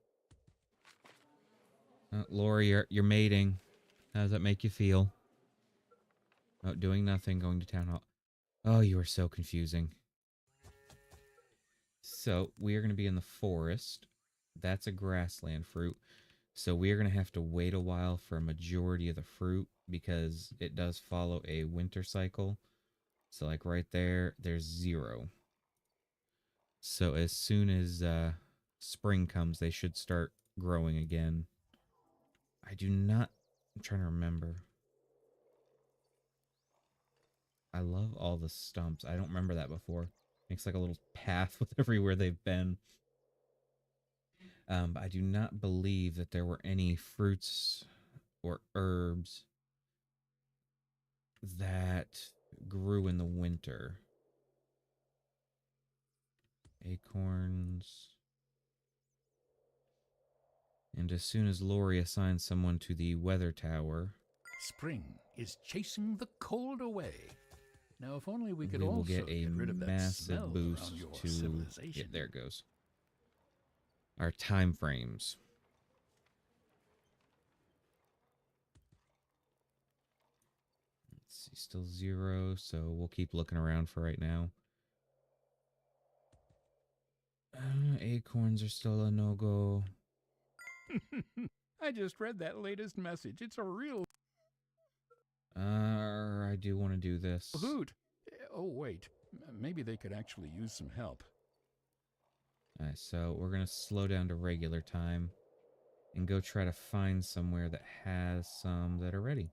Lori, you're mating. How does that make you feel? Oh, doing nothing, going to town hall. Oh, you are so confusing. So, we are going to be in the forest. That's a grassland fruit. So, we are going to have to wait a while for a majority of the fruit because it does follow a winter cycle. So, like right there, there's 0. So, as soon as spring comes, they should start growing again. I do not... I'm trying to remember. I love all the stumps. I don't remember that before. Makes like a little path with everywhere they've been. But I do not believe that there were any fruits or herbs that grew in the winter. Acorns. And as soon as Lori assigns someone to the weather tower, Spring is chasing the cold away. Now, if only we could we will also get a rid of that smell massive boost around your to... civilization. Yeah, there it goes. Our time frames. Let's see, still 0, so we'll keep looking around for right now. Acorns are still a no-go. I just read that latest message. It's a real I do want to do this. hoot. Oh, wait. Maybe they could actually use some help. Alright, so we're going to slow down to regular time and go try to find somewhere that has some that are ready.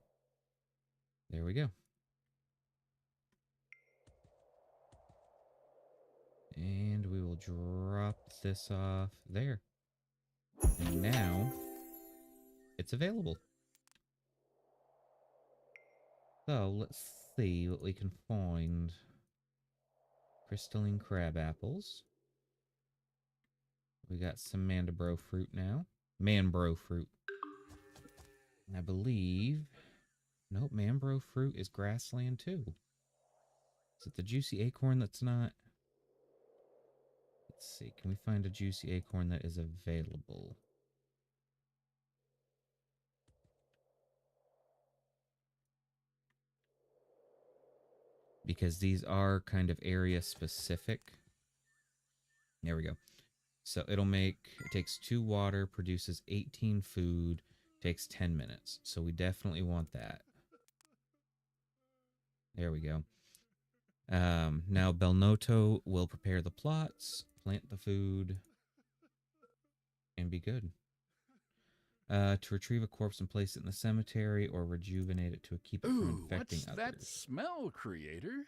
There we go. And we will drop this off there. And now it's available. So let's see what we can find. Crystalline crab apples. We got some manbro fruit now. Manbro fruit. I believe... Nope, manbro fruit is grassland too. Is it the juicy acorn that's not? Let's see, can we find a juicy acorn that is available? Because these are kind of area specific. There we go. So it takes 2 water, produces 18 food, takes 10 minutes. So we definitely want that. There we go. Now Belnoto will prepare the plots, plant the food, and be good. To retrieve a corpse and place it in the cemetery or rejuvenate it to keep it from Ooh, infecting what's that others. smell, creator?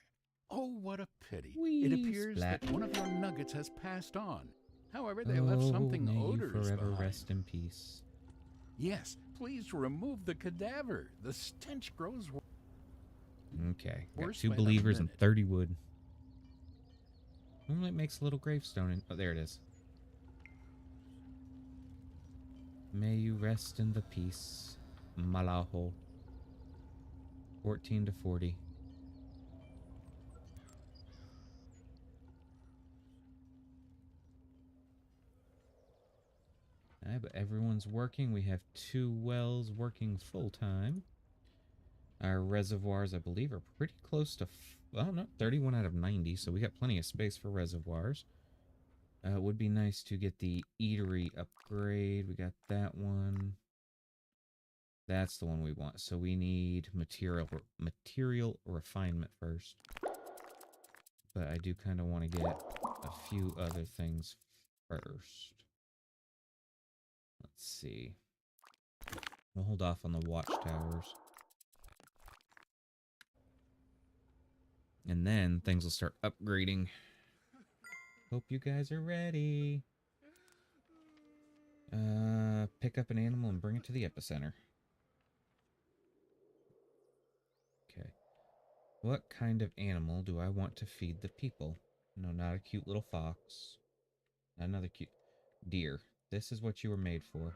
Oh, what a pity. It Wee appears splat. that one of your nuggets has passed on. However, they left Oh, something may you odorous forever behind. rest in peace. Yes, please remove the cadaver. The stench grows Okay, got worse 2 by the believers and minute. 30 wood. Moonlight makes a little gravestone. Oh, there it is. May you rest in the peace, Malaho. 14 to 40. But everyone's working. We have 2 wells working full time. Our reservoirs, I believe, are pretty close to, well, no, 31 out of 90, so we got plenty of space for reservoirs. It would be nice to get the eatery upgrade. We got that one. That's the one we want. So we need material refinement first. But I do kind of want to get a few other things first. Let's see. We'll hold off on the watchtowers. And then things will start upgrading. Hope you guys are ready. Pick up an animal and bring it to the epicenter. Okay. What kind of animal do I want to feed the people? No, not a cute little fox. Not another cute deer. This is what you were made for.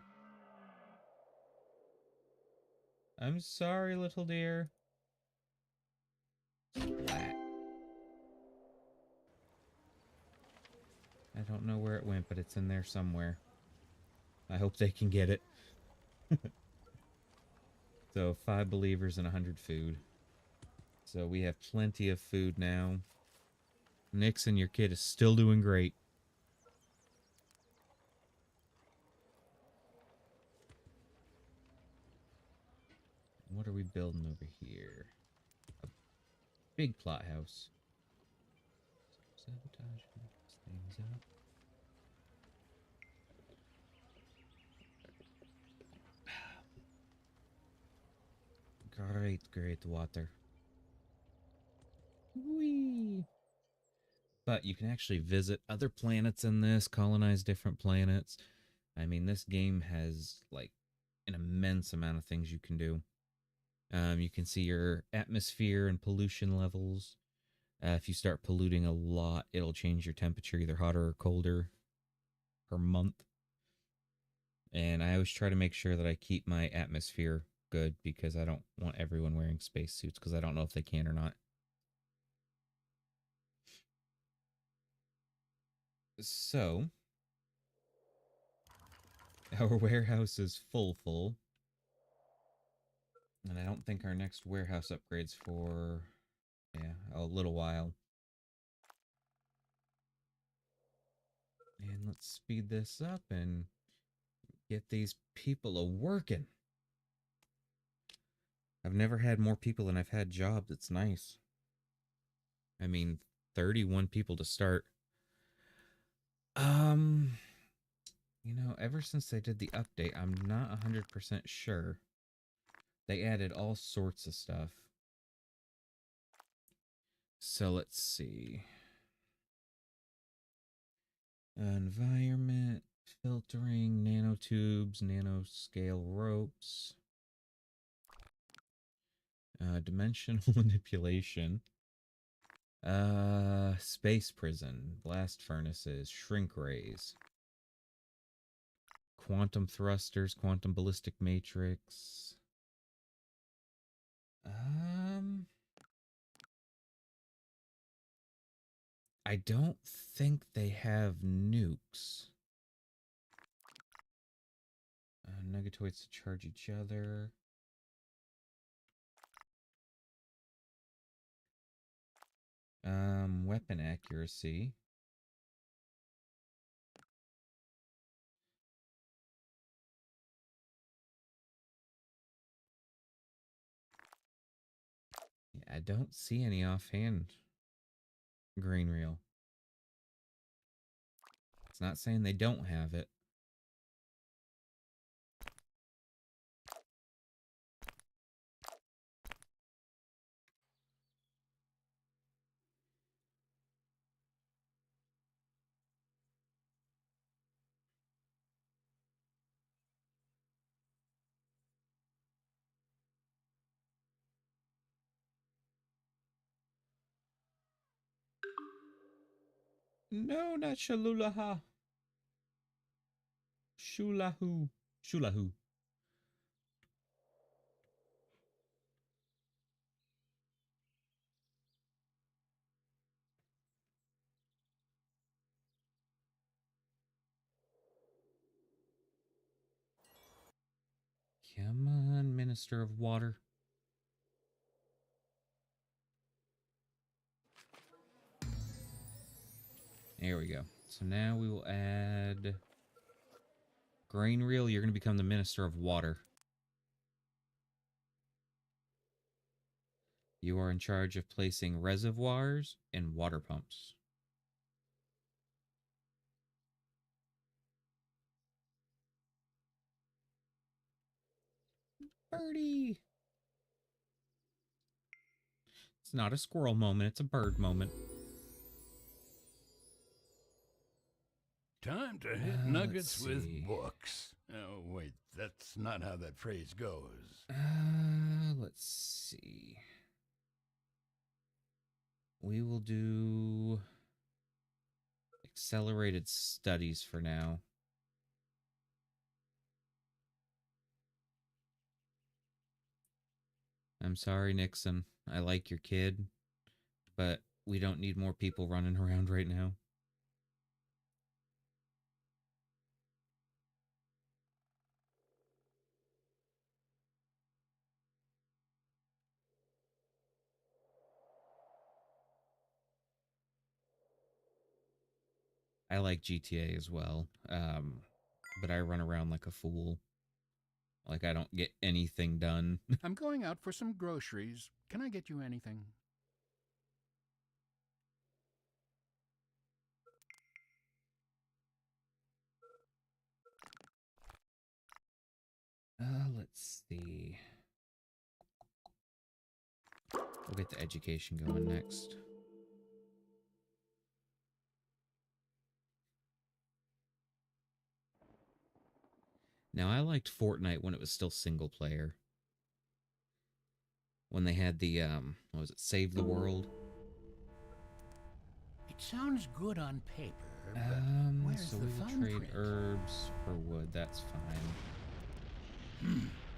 I'm sorry, little deer. Splat. I don't know where it went, but it's in there somewhere. I hope they can get it. So, 5 believers and 100 food. So we have plenty of food now. Nixon, your kid is still doing great. What are we building over here? A big plot house. Sabotage things up. Great water. Whee! But you can actually visit other planets in this, colonize different planets. I mean, this game has like an immense amount of things you can do. You can see your atmosphere and pollution levels. If you start polluting a lot, it'll change your temperature either hotter or colder per month. And I always try to make sure that I keep my atmosphere good because I don't want everyone wearing spacesuits because I don't know if they can or not. So, our warehouse is full. And I don't think our next warehouse upgrades for, yeah, a little while. And let's speed this up and get these people a working. I've never had more people than I've had jobs. It's nice. I mean, 31 people to start. Um, ever since they did the update, I'm not 100% sure. They added all sorts of stuff. So let's see. Environment, filtering, nanotubes, nanoscale ropes. Dimensional manipulation. Space prison, blast furnaces, shrink rays, quantum thrusters, quantum ballistic matrix. I don't think they have nukes. Negatoids to charge each other. Weapon accuracy. Yeah, I don't see any offhand. Green reel. It's not saying they don't have it. No, not Shalulaha. Shulahu. Shulahu. Come on, Minister of Water. There we go. So now we will add grain reel. You're going to become the Minister of Water. You are in charge of placing reservoirs and water pumps. Birdie! It's not a squirrel moment, it's a bird moment. Time to hit nuggets with see. books. Oh, wait, that's not how that phrase goes. Let's see. We will do accelerated studies for now. I'm sorry, Nixon. I like your kid, but we don't need more people running around right now. I like GTA as well, but I run around like a fool. Like, I don't get anything done. I'm going out for some groceries. Can I get you anything? Let's see. We'll get the education going next. Now, I liked Fortnite when it was still single player. When they had the, what was it, Save the World? It sounds good on paper, but where's so the we will fine trade print? herbs for wood. That's fine.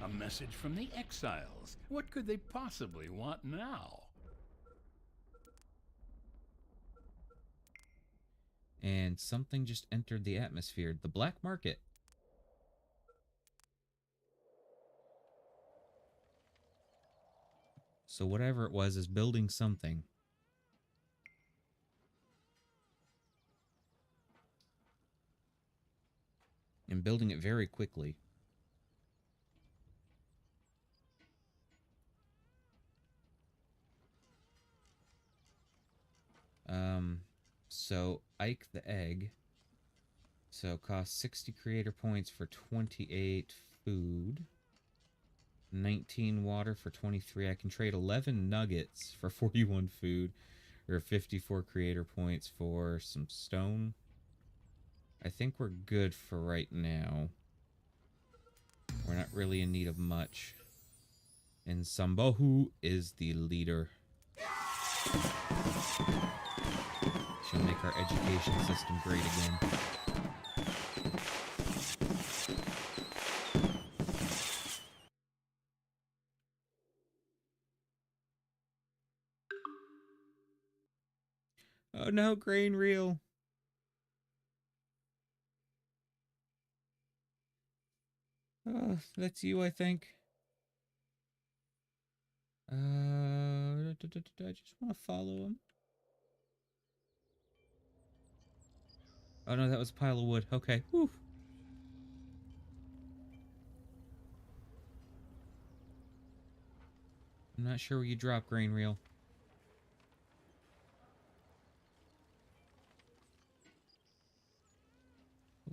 A message from the exiles. What could they possibly want now? And something just entered the atmosphere. The black market. So whatever it was is building something. And building it very quickly. So Ike the egg. So cost 60 creator points for 28 food. 19 water for 23. I can trade 11 nuggets for 41 food. Or 54 creator points for some stone. I think we're good for right now. We're not really in need of much. And Sambohu is the leader. She'll make our education system great again. Oh no, grain reel. That's you, I think. I just want to follow him. Oh no, that was a pile of wood. Okay. Whew. I'm not sure where you drop, grain reel.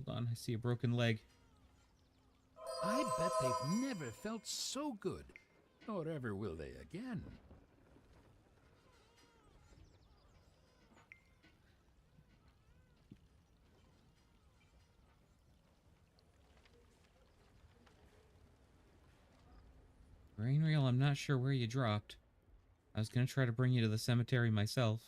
Hold on, I see a broken leg. I bet they've never felt so good. Nor ever will they again. Grain reel, I'm not sure where you dropped. I was gonna try to bring you to the cemetery myself.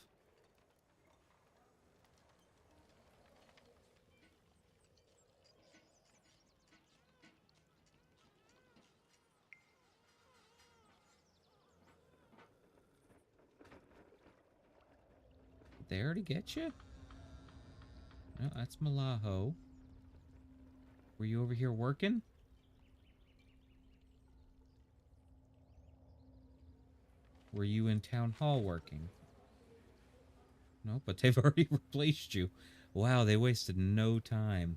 They already get you? No, that's Malaho. Were you over here working? Were you in town hall working? No, but they've already replaced you. Wow, they wasted no time.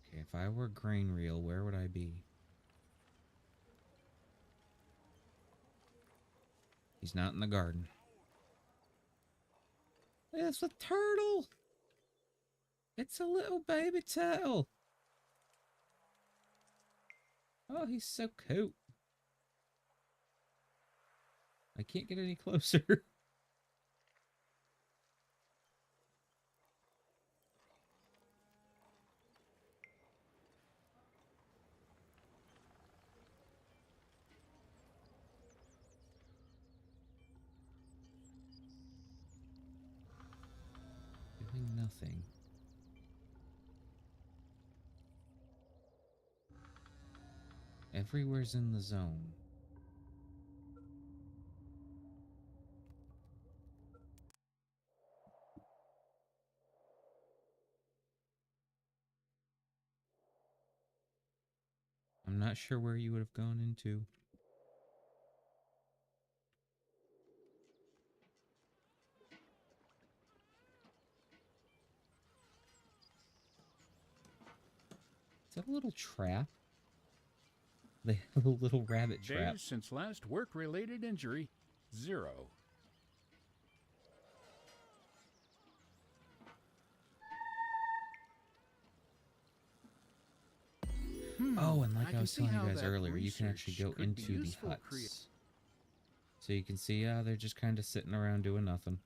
Okay, if I were grain reel, where would I be? He's not in the garden. It's a turtle! It's a little baby turtle! Oh, he's so cute. I can't get any closer. Doing nothing. Everywhere's in the zone. I'm not sure where you would have gone into. Is that a little trap? They have a little rabbit trap. Days since last work-related injury, 0. Oh, and like I can was see telling you how guys that earlier, you can actually research go could be into the useful, huts. So you can see, they're just kind of sitting around doing nothing.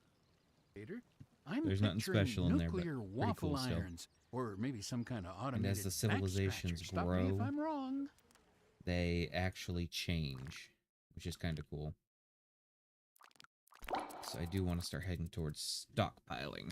creator. I'm There's nothing picturing special in there, but nuclear pretty waffle cool still. irons, or maybe some kind of And as automated the back civilizations scratcher. Stop me if grow, I'm wrong. they actually change, which is kind of cool. So I do want to start heading towards stockpiling.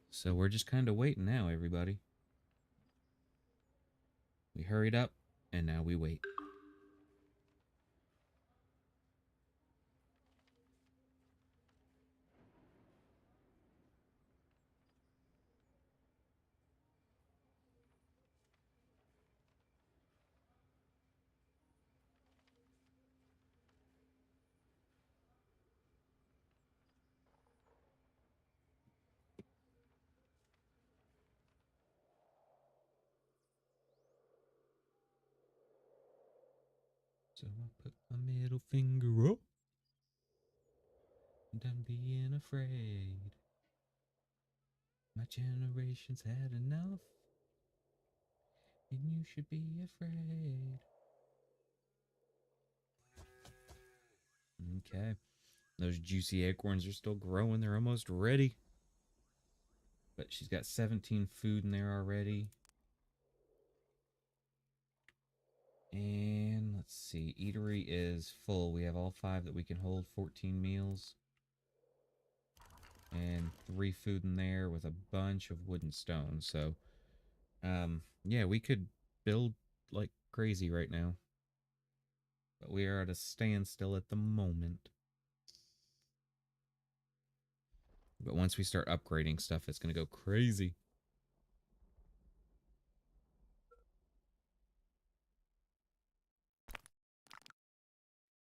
So we're just kind of waiting now, everybody. We hurried up, and now we wait. So I put my middle finger up, and I'm being afraid. My generation's had enough, and you should be afraid. Okay. Those juicy acorns are still growing. They're almost ready. But she's got 17 food in there already. And let's see. Eatery is full. We have all 5 that we can hold. 14 meals. And 3 food in there with a bunch of wood and stone. So, yeah, we could build like crazy right now. But we are at a standstill at the moment. But once we start upgrading stuff, it's going to go crazy.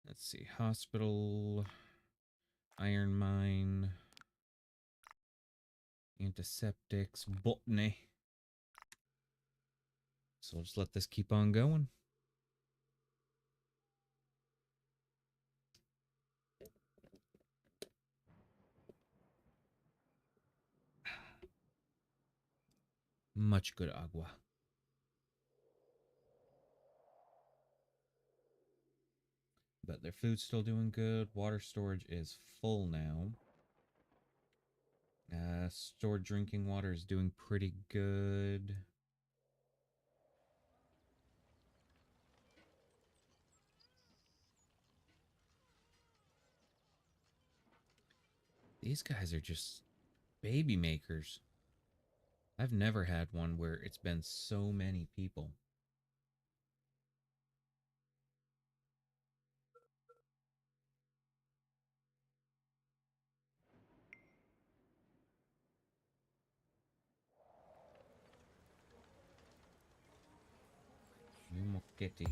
Let's see. Hospital, iron mine, antiseptics, botany. So we'll just let this keep on going. much good agua. But their food's still doing good. Water storage is full now. Stored drinking water is doing pretty good. These guys are just baby makers. I've never had one where it's been so many people. Moketi.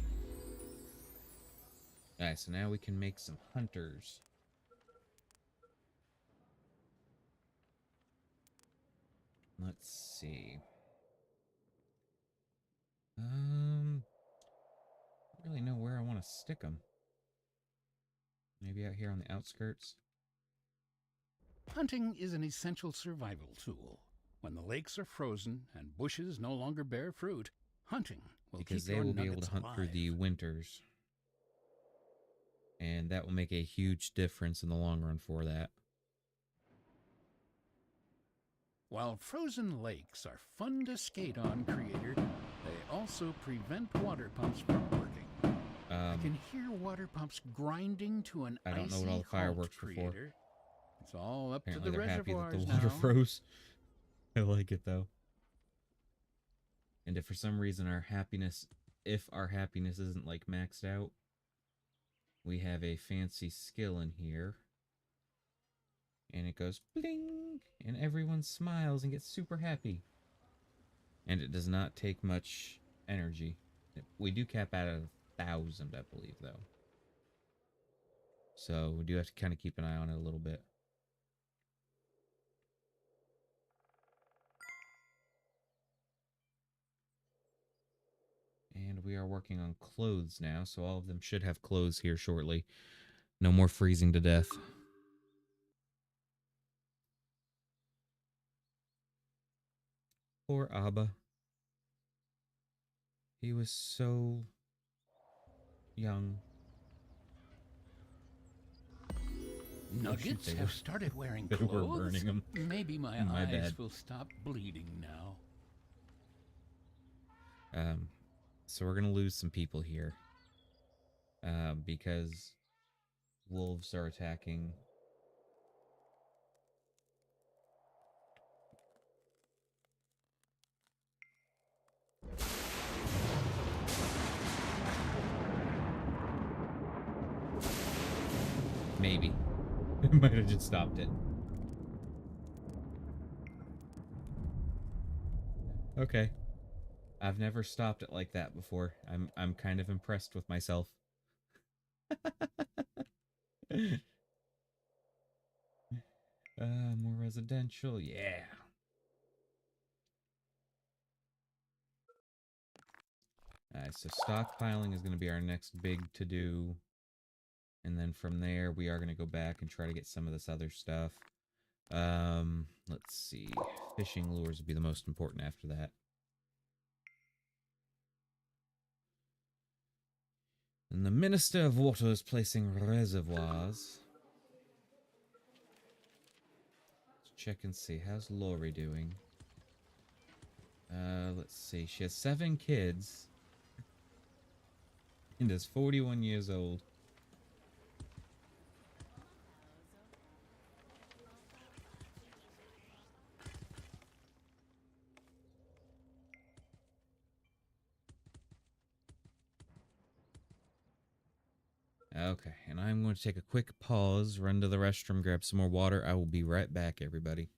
Alright, so now we can make some hunters. Let's see. I don't really know where I want to stick them. Maybe out here on the outskirts. Hunting is an essential survival tool. When the lakes are frozen and bushes no longer bear fruit, hunting will because keep they your will be able nuggets to hunt alive. through the winters. And that will make a huge difference in the long run for that. While frozen lakes are fun to skate on, Creator, they also prevent water pumps from working. I can hear water pumps grinding to an I don't know what all the fireworks were for. It's all up Apparently to the they're happy that reservoirs the water now. froze. I like it though. And if for some reason our happiness isn't like maxed out, we have a fancy skill in here. And it goes bling, and everyone smiles and gets super happy. And it does not take much energy. We do cap out at 1,000, I believe, though. So we do have to kind of keep an eye on it a little bit. And we are working on clothes now, so all of them should have clothes here shortly. No more freezing to death. Poor Abba. He was so young. Nuggets have started wearing They clothes. were burning them. Maybe my eyes bad. will stop bleeding now. So we're gonna lose some people here. Because wolves are attacking. Maybe. Might have just stopped it. Okay. I've never stopped it like that before. I'm kind of impressed with myself. More residential, yeah. Alright, so stockpiling is going to be our next big to-do. And then from there, we are going to go back and try to get some of this other stuff. Let's see. Fishing lures would be the most important after that. And the Minister of Water is placing reservoirs. Let's check and see. How's Lori doing? Let's see. She has 7 kids. And is 41 years old. Okay, and I'm going to take a quick pause, run to the restroom, grab some more water. I will be right back, everybody.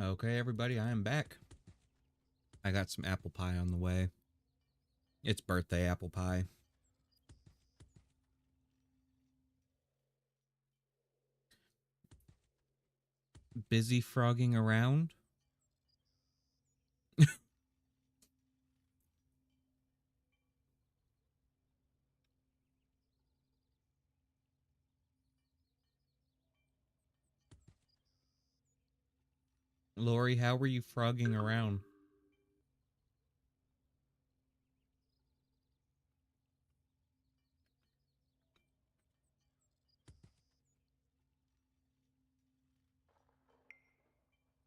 Okay, everybody, I am back. I got some apple pie on the way. It's birthday apple pie. Busy frogging around? Lori, how were you frogging around?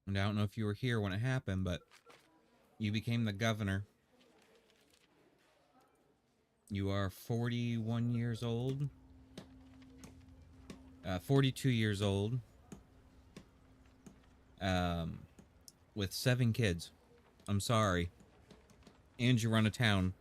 And I don't know if you were here when it happened, but you became the governor. You are 41 years old. 42 years old. Um, with 7 kids. I'm sorry. And you run a town.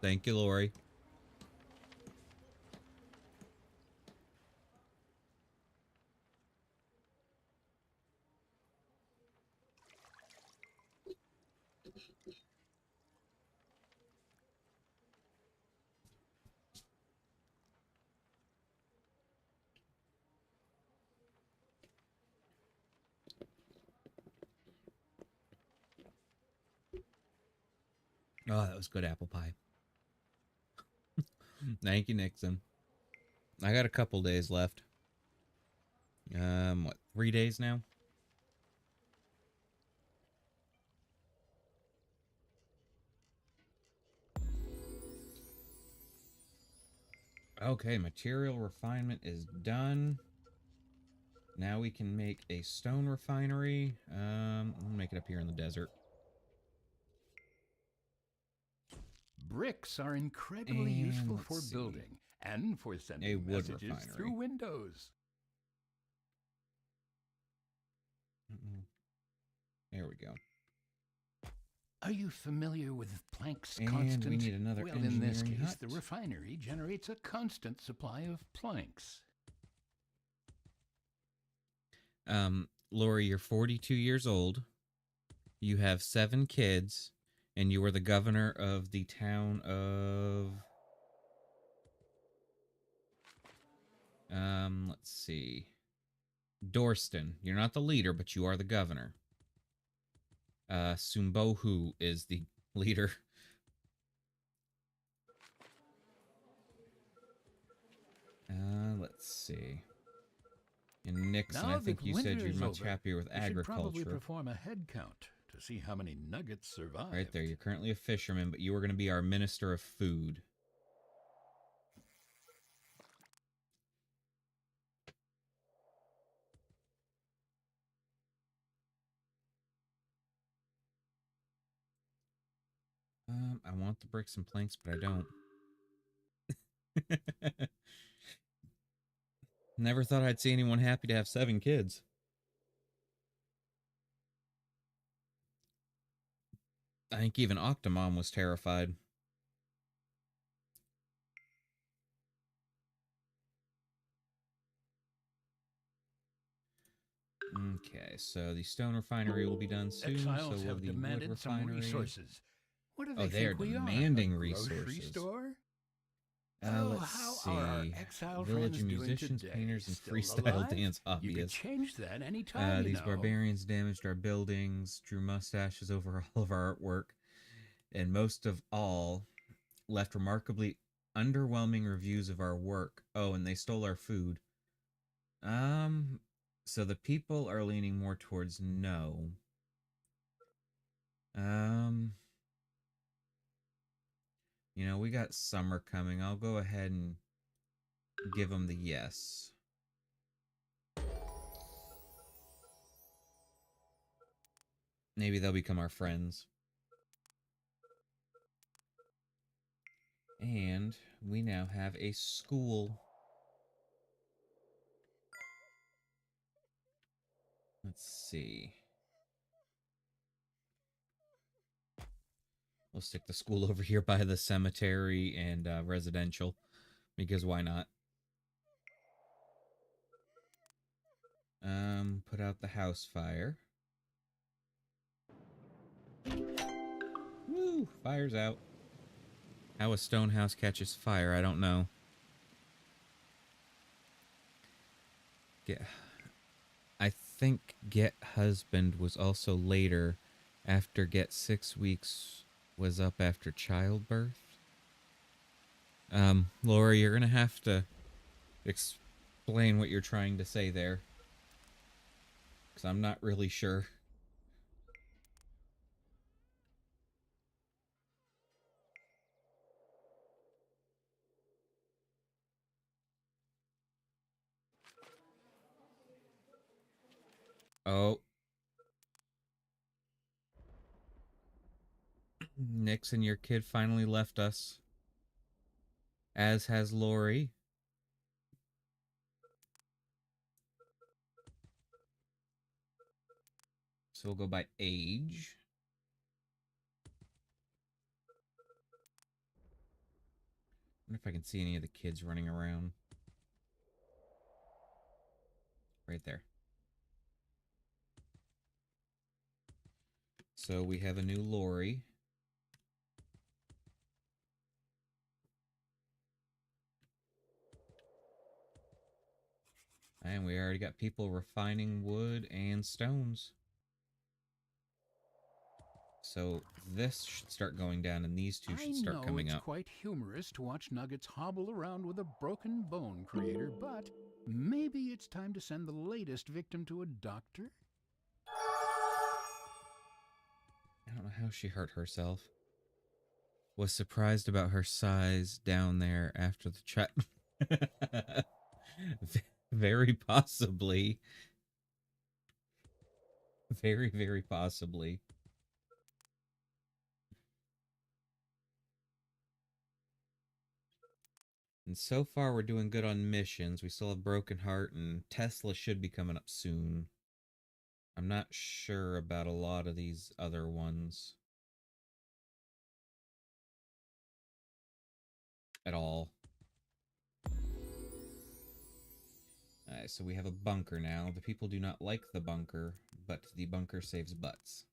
Thank you, Lori. Oh, that was good apple pie. Thank you, Nixon. I got a couple days left. What, 3 days now? Okay, material refinement is done. Now we can make a stone refinery. We'll make it up here in the desert. Bricks are incredibly And useful let's for see. building and for A sending wood messages refinery. through windows. There we go. Are you familiar with Planck's And constant? we need another well, in this engineering case, hut. the refinery generates a constant supply of Planck's. Lori, you're 42 years old. You have 7 kids, and you are the governor of the town of let's see. Dorston. You're not the leader, but you are the governor. Sumbohu is the leader. Let's see. And Nixon, Now I think that you winter said you're is much over, happier with we should probably agriculture. perform a head count to see how many nuggets survived. Right there, you're currently a fisherman, but you are going to be our minister of food. I want the bricks and planks, but I don't. Never thought I'd see anyone happy to have 7 kids. I think even Octomom was terrified. Okay, so the stone refinery will be done soon. Exiles So will have the wood demanded some refinery. resources. What do Oh, they they are think we are? demanding A grocery resources. store? Let's how are our see. exile Village friends of doing musicians, today? painters, and Still freestyle alive? dance You could hobbyists. change that anytime, These barbarians damaged our buildings, drew mustaches over all of our artwork, and most of all, left remarkably underwhelming reviews of our work. Oh, and they stole our food. So the people are leaning more towards no. You know, we got summer coming. I'll go ahead and give them the yes. Maybe they'll become our friends. And we now have a school. Let's see. We'll stick the school over here by the cemetery and residential, because why not? Put out the house fire. Woo! Fire's out. How a stone house catches fire, I don't know. Get, I think Get Husband was also later, after Get 6 Weeks was up after childbirth. Laura, you're gonna have to explain what you're trying to say there, because I'm not really sure. Oh, Nix and your kid finally left us, as has Lori. So we'll go by age. I wonder if I can see any of the kids running around. Right there. So we have a new Lori. And we already got people refining wood and stones. So this should start going down, and these two should start coming it's up. quite humorous to watch Nuggets hobble around with a broken bone, Creator, but maybe it's time to send the latest victim to a doctor? I don't know how she hurt herself. Was surprised about her size down there after the chat. Very possibly. Very, very possibly. And so far, we're doing good on missions. We still have Broken Heart, and Tesla should be coming up soon. I'm not sure about a lot of these other ones at all. Alright, so we have a bunker now. The people do not like the bunker, but the bunker saves butts.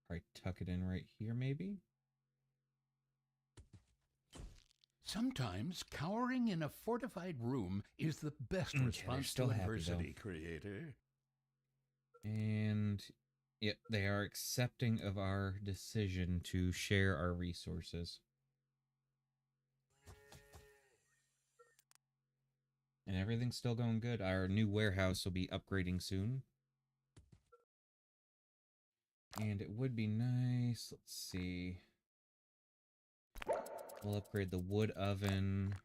Probably tuck it in right here, maybe? Sometimes cowering in a fortified room is the best response to adversity, Creator. And yep, they are accepting of our decision to share our resources. And everything's still going good. Our new warehouse will be upgrading soon. And it would be nice, let's see. We'll upgrade the wood oven.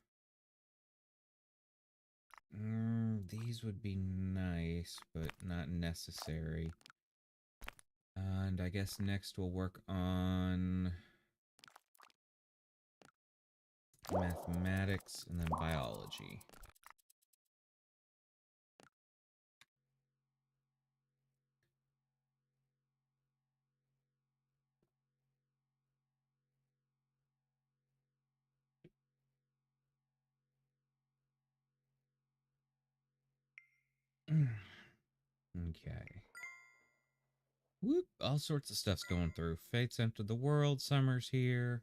These would be nice, but not necessary. And I guess next we'll work on mathematics and then biology. Okay. Whoop, all sorts of stuff's going through. Fate's entered the world, summer's here.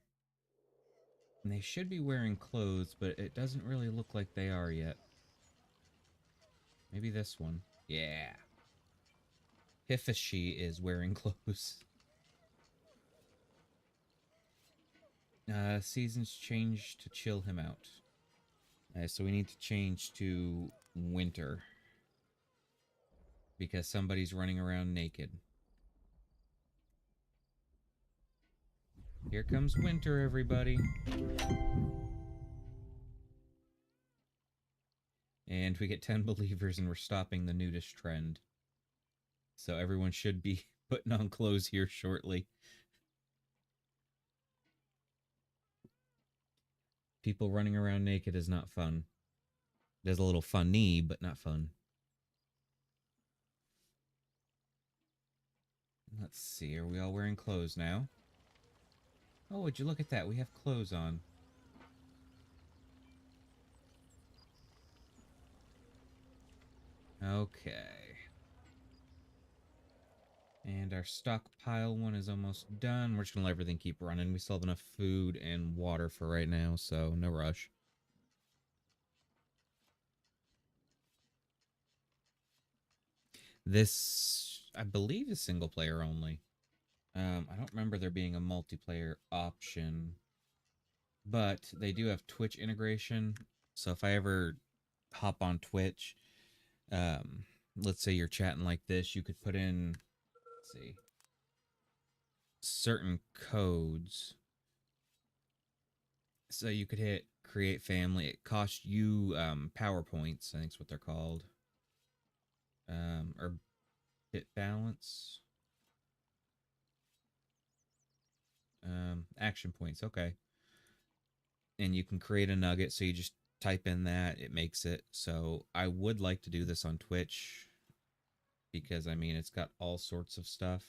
And they should be wearing clothes, but it doesn't really look like they are yet. Maybe this one. Yeah. Hifashi is wearing clothes. Seasons change to chill him out. So we need to change to winter. Because somebody's running around naked. Here comes winter, everybody. And we get 10 believers, and we're stopping the nudist trend. So everyone should be putting on clothes here shortly. People running around naked is not fun. It is a little funny, but not fun. Let's see, are we all wearing clothes now? Oh, would you look at that? We have clothes on. Okay. And our stockpile one is almost done. We're just going to let everything keep running. We still have enough food and water for right now, so no rush. This, I believe, is single player only. I don't remember there being a multiplayer option, but they do have Twitch integration. So if I ever hop on Twitch, um, let's say you're chatting like this, you could put in, let's see, certain codes. So you could hit create family. It costs you PowerPoints, I think is what they're called, or bit balance, action points. Okay, and you can create a nugget. So you just type in that, it makes it. So I would like to do this on Twitch because I mean it's got all sorts of stuff.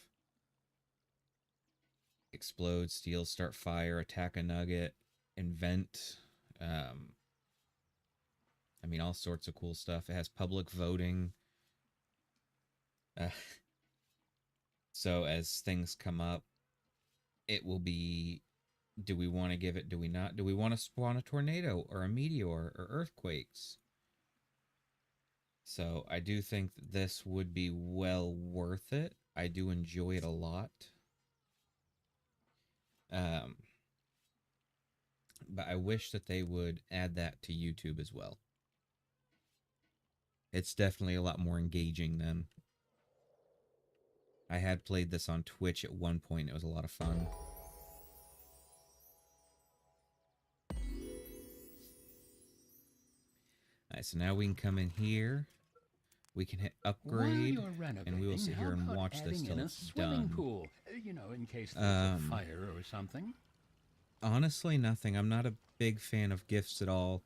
Explode, steal, start fire, attack a nugget, invent. Um, I mean all sorts of cool stuff. It has public voting. Uh, so as things come up, it will be, do we want to give it, do we not? Do we want to spawn a tornado or a meteor or earthquakes? So I do think that this would be well worth it. I do enjoy it a lot. Um, but I wish that they would add that to YouTube as well. It's definitely a lot more engaging than I had played this on Twitch at one point. It was a lot of fun. All right, so now we can come in here. We can hit While upgrade, you're and we will renovating, sit how here and about watch this adding till in a it's swimming done. pool? In case there's a fire or something. Honestly, nothing. I'm not a big fan of gifts at all.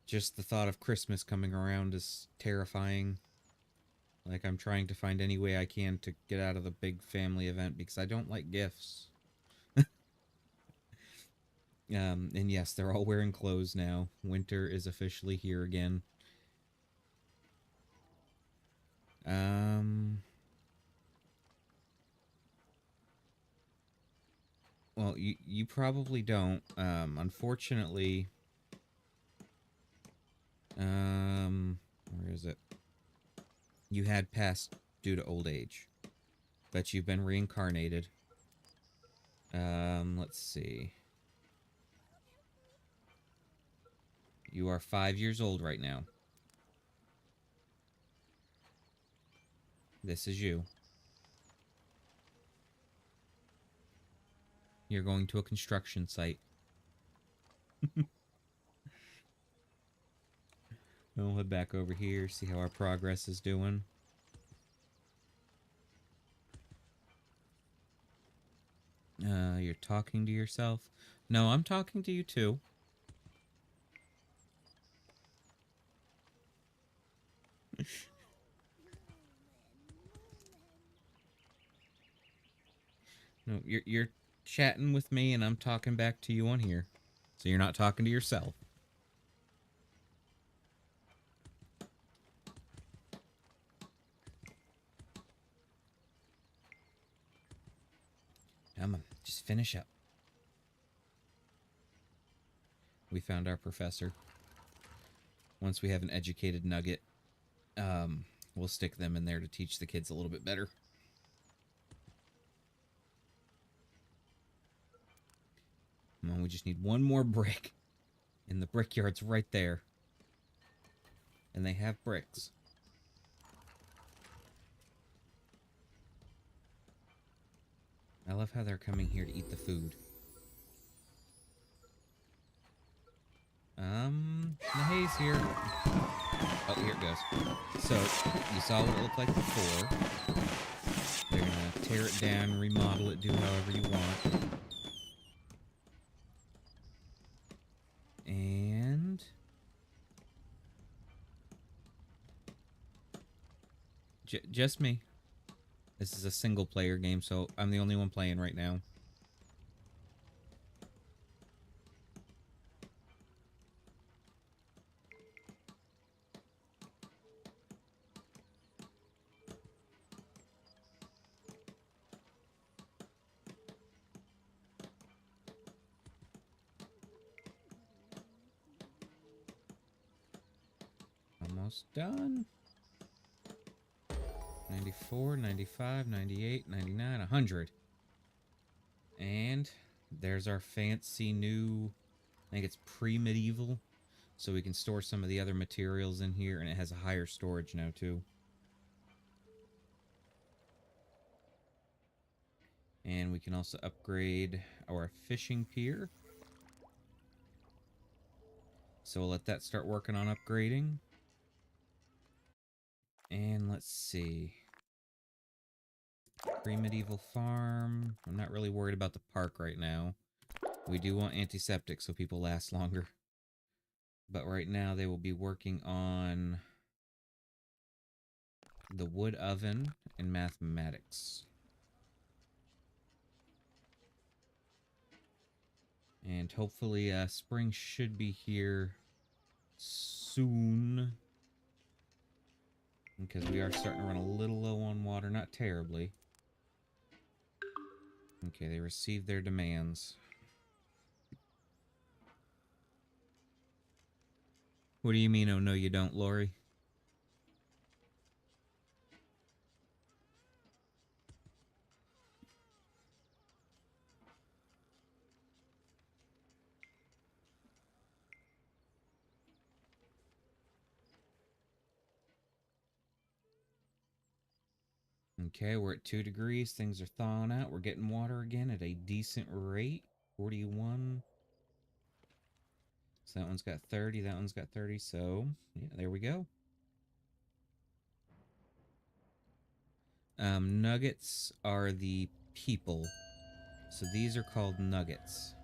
Just the thought of Christmas coming around is terrifying. Like, I'm trying to find any way I can to get out of the big family event because I don't like gifts. And yes, they're all wearing clothes now. Winter is officially here again. Um, well, you probably don't. Unfortunately, where is it? You had passed due to old age, but you've been reincarnated. Let's see. You are 5 years old right now. This is you. You're going to a construction site. We'll head back over here, see how our progress is doing. You're talking to yourself? No, I'm talking to you too. No, you're chatting with me and I'm talking back to you on here. So you're not talking to yourself. Come on, just finish up. We found our professor. Once we have an educated nugget, we'll stick them in there to teach the kids a little bit better. Come on, we just need one more brick. And the brickyard's right there. And they have bricks. I love how they're coming here to eat the food. Nahay's here. Oh, here it goes. So, you saw what it looked like before. They're gonna tear it down, remodel it, do however you want. And... just me. This is a single player game, so I'm the only one playing right now. Almost done. 94, 95, 98, 99, 100. And there's our fancy new, I think it's pre-medieval. So we can store some of the other materials in here, and it has a higher storage now too. And we can also upgrade our fishing pier. So we'll let that start working on upgrading. And let's see. Pre-medieval farm. I'm not really worried about the park right now. We do want antiseptic so people last longer. But right now they will be working on the wood oven and mathematics. And hopefully spring should be here soon. Because we are starting to run a little low on water. Not terribly. Okay, they received their demands. What do you mean, oh no you don't, Lori? Okay, we're at 2 degrees. Things are thawing out. We're getting water again at a decent rate. 41. So that one's got 30. That one's got 30. So, yeah, there we go. Nuggets are the people. So these are called nuggets.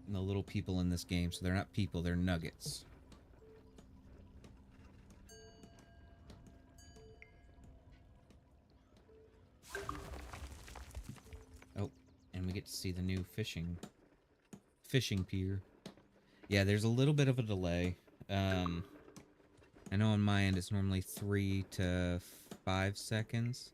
And the little people in this game. So they're not people, they're nuggets. Oh, and we get to see the new fishing pier. Yeah, there's a little bit of a delay. I know on my end it's normally 3 to 5 seconds.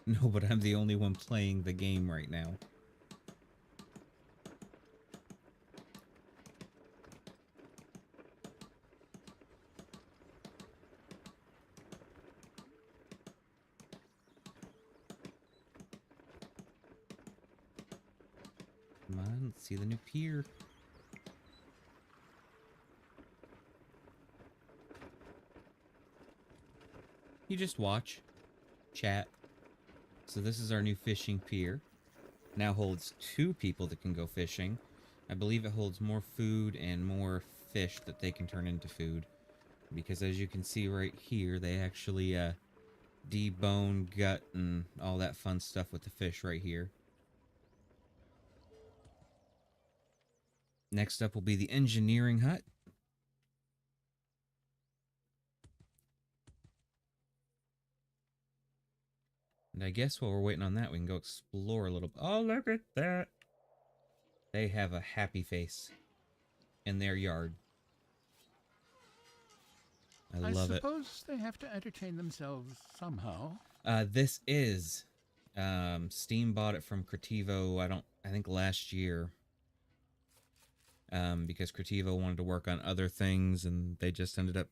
No, but I'm the only one playing the game right now. Come on, let's see the new pier. You just watch. Chat. So this is our new fishing pier. Now holds 2 people that can go fishing. I believe it holds more food and more fish that they can turn into food. Because as you can see right here, they actually debone, gut, and all that fun stuff with the fish right here. Next up will be the engineering hut. And I guess while we're waiting on that, we can go explore a little bit. Oh, look at that. They have a happy face in their yard. I love it. suppose they have to entertain themselves somehow. This is Steam bought it from Creativo, I think last year. Because Creativo wanted to work on other things and they just ended up,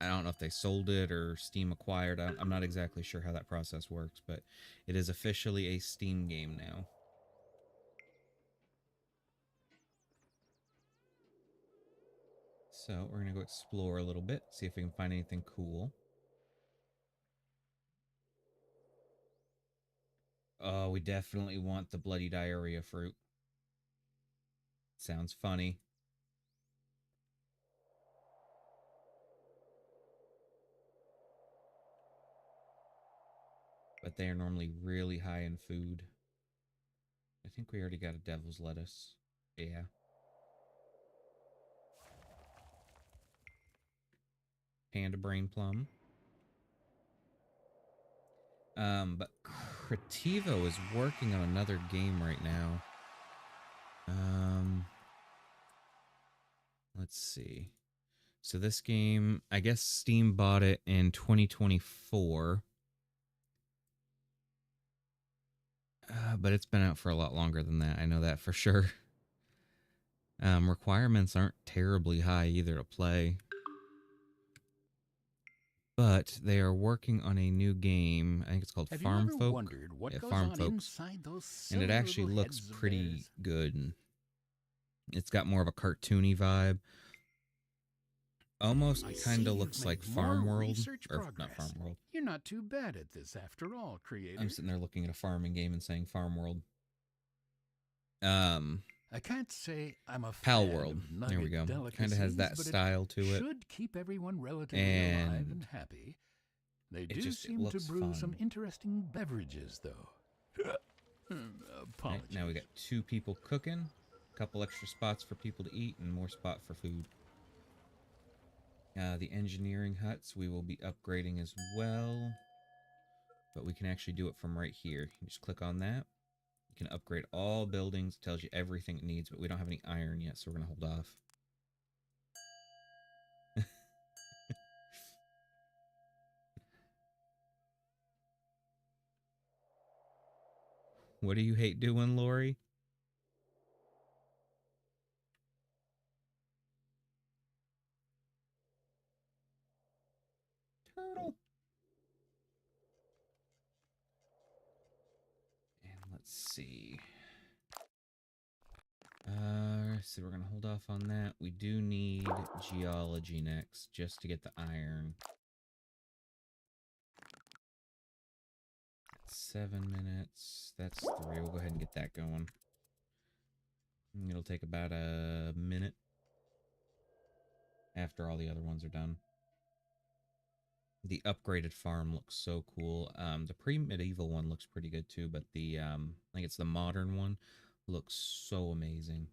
I don't know if they sold it or Steam acquired. I'm not exactly sure how that process works, but it is officially a Steam game now. So we're going to go explore a little bit, see if we can find anything cool. Oh, we definitely want the bloody diarrhea fruit. Sounds funny. But they are normally really high in food. I think we already got a devil's lettuce. Yeah. Panda brain plum. But Creativo is working on another game right now. Let's see. So this game, I guess Steam bought it in 2024. But it's been out for a lot longer than that. I know that for sure. Requirements aren't terribly high either to play. But they are working on a new game. I think it's called Have you Farm ever Folk. wondered what Yeah, goes Farm on Folks. inside those And it silly actually little looks heads of pretty theirs? good. And it's got more of a cartoony vibe. Almost I see kind of you've looks like made more Farm World. research Or not Farm progress. World. You're not too bad at this after all, I'm creator. sitting there looking at a farming game and saying Farm World. Um, I can't say I'm a Pal fan World. of There we nugget go. Kind of has delicacies, that but it style to it. should keep everyone relatively alive and And happy. They it do just, it seem to looks brew some fun. interesting beverages, though. Right, now we got Apologies. 2 people cooking. A couple extra spots for people to eat and more spot for food. The engineering huts we will be upgrading as well. But we can actually do it from right here. You just click on that. You can upgrade all buildings. It tells you everything it needs, but we don't have any iron yet, so we're going to hold off. What do you hate doing, Lori? Turtle. And let's see. So we're going to hold off on that. We do need geology next, just to get the iron. 7 minutes. That's 3. We'll go ahead and get that going. It'll take about a minute after all the other ones are done. The upgraded farm looks so cool. The pre-medieval one looks pretty good too, but the I think it's the modern one looks so amazing.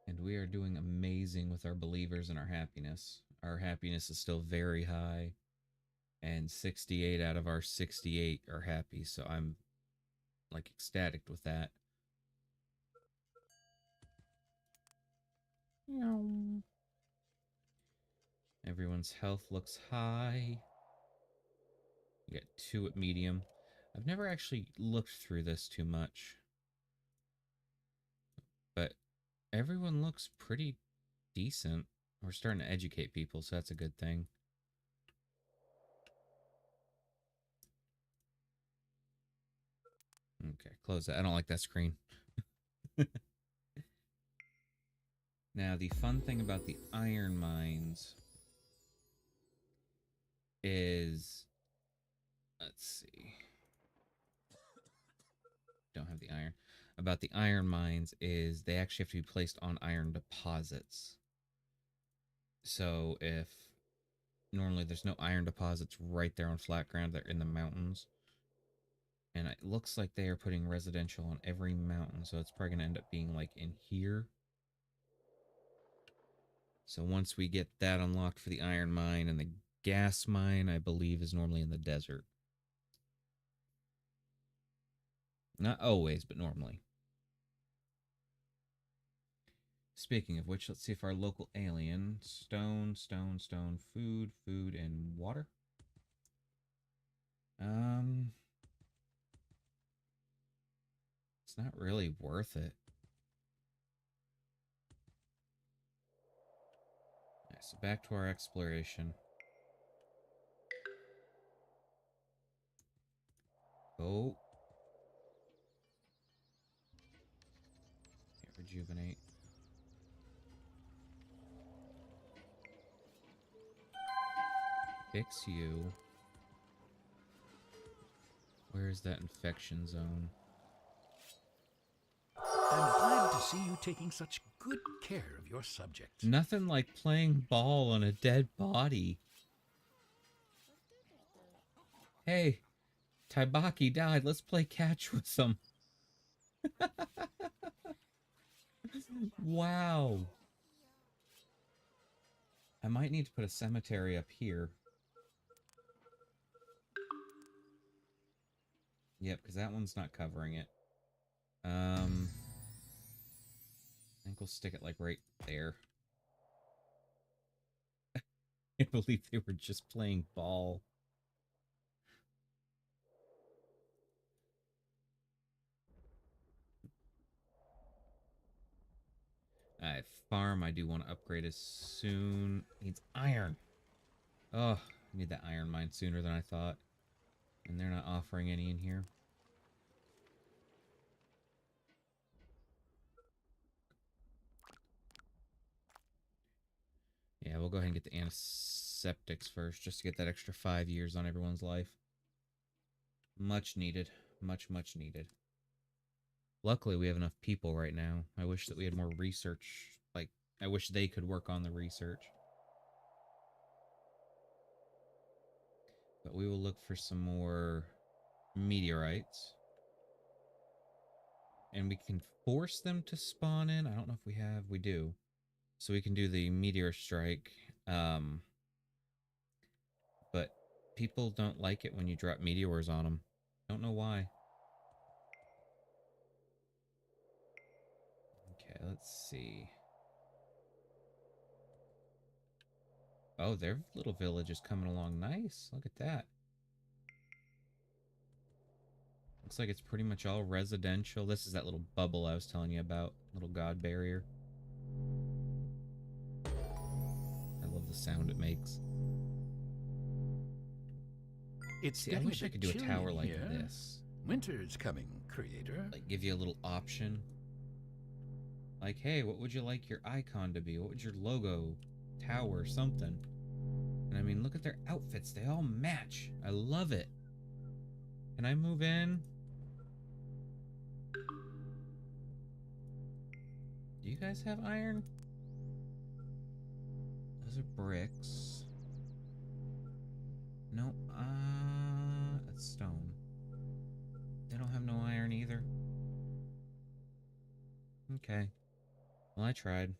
And we are doing amazing with our believers and our happiness. Our happiness is still very high, and 68 out of our 68 are happy, so I'm like ecstatic with that. Everyone's health looks high. You got 2 at medium. I've never actually looked through this too much, but everyone looks pretty decent. We're starting to educate people, so that's a good thing. Okay, close that. I don't like that screen. Now, the fun thing about the iron mines is... Let's see. Don't have the iron. About the iron mines is they actually have to be placed on iron deposits. So if normally there's no iron deposits right there on flat ground, they're in the mountains. And it looks like they are putting residential on every mountain, so it's probably going to end up being like in here. So once we get that unlocked for the iron mine, and the gas mine, I believe, is normally in the desert. Not always, but normally. Speaking of which, let's see if our local alien... Stone, stone, stone, food, food, and water. It's not really worth it. Right, so back to our exploration. Oh. Okay, rejuvenate. Fix you. Where is that infection zone? I'm glad to see you taking such good care of your subjects. Nothing like playing ball on a dead body. Hey, Taibaki died. Let's play catch with him. Wow. I might need to put a cemetery up here. Yep, because that one's not covering it. I think we'll stick it like right there. I believe they were just playing ball. Alright, farm. I do want to upgrade as soon. Needs iron. Oh, I need that iron mine sooner than I thought. And they're not offering any in here. Yeah, we'll go ahead and get the antiseptics first, just to get that extra 5 years on everyone's life. Much needed. Much, much needed. Luckily, we have enough people right now. I wish that we had more research. Like, I wish they could work on the research. But we will look for some more meteorites. And we can force them to spawn in. I don't know if we have. We do. So we can do the meteor strike. But people don't like it when you drop meteors on them. Don't know why. Okay, let's see. Oh, their little village is coming along nice. Look at that. Looks like it's pretty much all residential. This is that little bubble I was telling you about. Little god barrier. I love the sound it makes. It's See, I getting a wish I bit could do a chilly tower in like here. this. Winter's coming, creator. Like, give you a little option. Like, hey, what would you like your icon to be? What would your logo, tower, something? And I mean, look at their outfits. They all match. I love it. Can I move in? Do you guys have iron? Those are bricks. No, that's stone. They don't have no iron either. Okay. Well, I tried.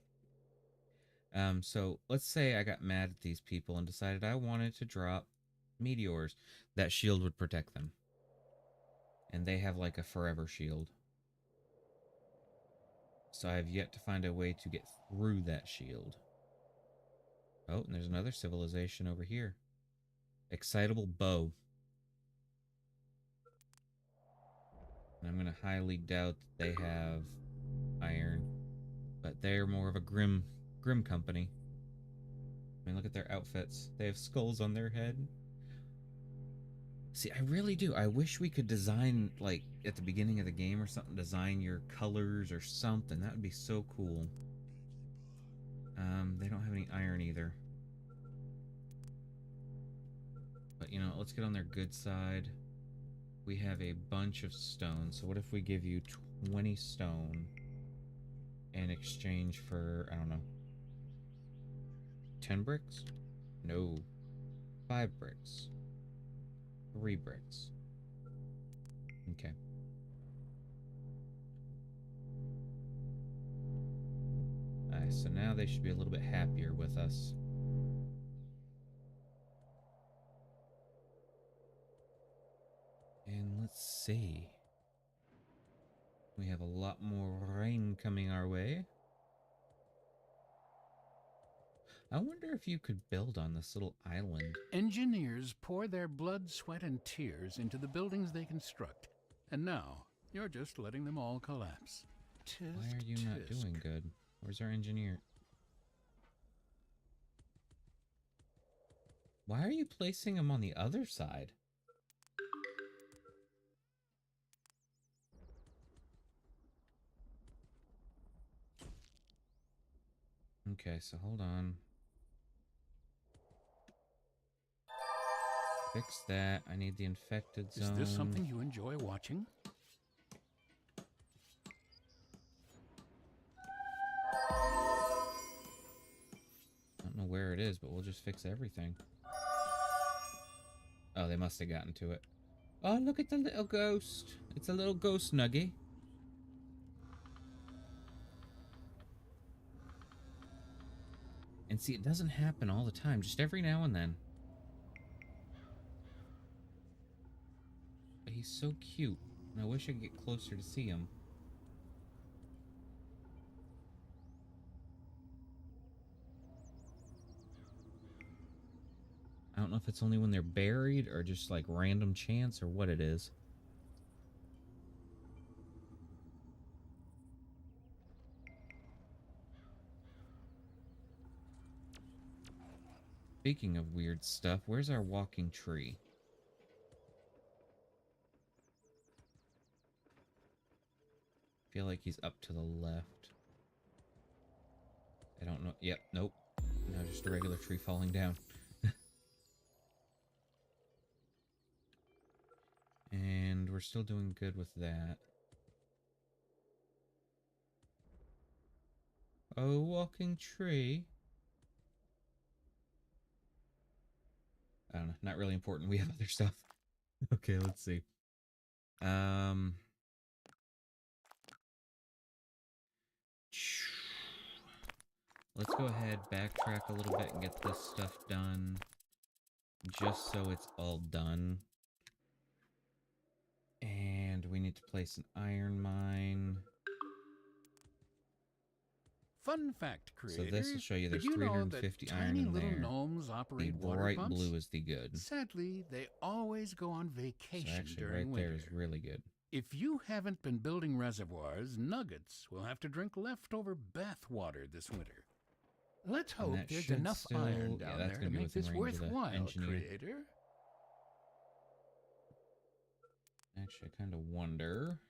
So let's say I got mad at these people and decided I wanted to drop meteors. That shield would protect them. And they have like a forever shield. So I have yet to find a way to get through that shield. Oh, and there's another civilization over here. Excitable bow. And I'm going to highly doubt that they have iron. But they're more of a grim company. I mean, look at their outfits. They have skulls on their head. See, I really do. I wish we could design, like, at the beginning of the game or something, design your colors or something. That would be so cool. They don't have any iron either. But, you know, let's get on their good side. We have a bunch of stone. So what if we give you 20 stone in exchange for, I don't know, 10 bricks? No. 5 bricks. 3 bricks. Okay. Alright, so now they should be a little bit happier with us. And let's see. We have a lot more rain coming our way. I wonder if you could build on this little island. Engineers pour their blood, sweat, and tears into the buildings they construct. And now, you're just letting them all collapse. Tisk, Why are you not tisk. doing good? Where's our engineer? Why are you placing him on the other side? Okay, so hold on. Fix that. I need the infected zone. Is this something you enjoy watching? I don't know where it is, but we'll just fix everything. Oh, they must have gotten to it. Oh, look at the little ghost. It's a little ghost nugget. And see, it doesn't happen all the time, just every now and then. But he's so cute. I wish I could get closer to see him. I don't know if it's only when they're buried or just like random chance or what it is. Speaking of weird stuff, where's our walking tree? I feel like he's up to the left. I don't know. Yep, nope. No, just a regular tree falling down. And we're still doing good with that. Oh, walking tree. I don't know. Not really important. We have other stuff. Okay, let's see. Let's go ahead, backtrack a little bit and get this stuff done. Just so it's all done. And we need to place an iron mine. Fun fact, creators. So this will show you there's did you know that 350 iron tiny in little there. gnomes operate The water bright pumps? blue is the good. Sadly, they always go on vacation So actually, during right winter. there is really good. If you haven't been building reservoirs, Nuggets will have to drink leftover bath water this winter. Let's hope there's enough iron down there to make this worthwhile, creator. Actually, I kind of wonder.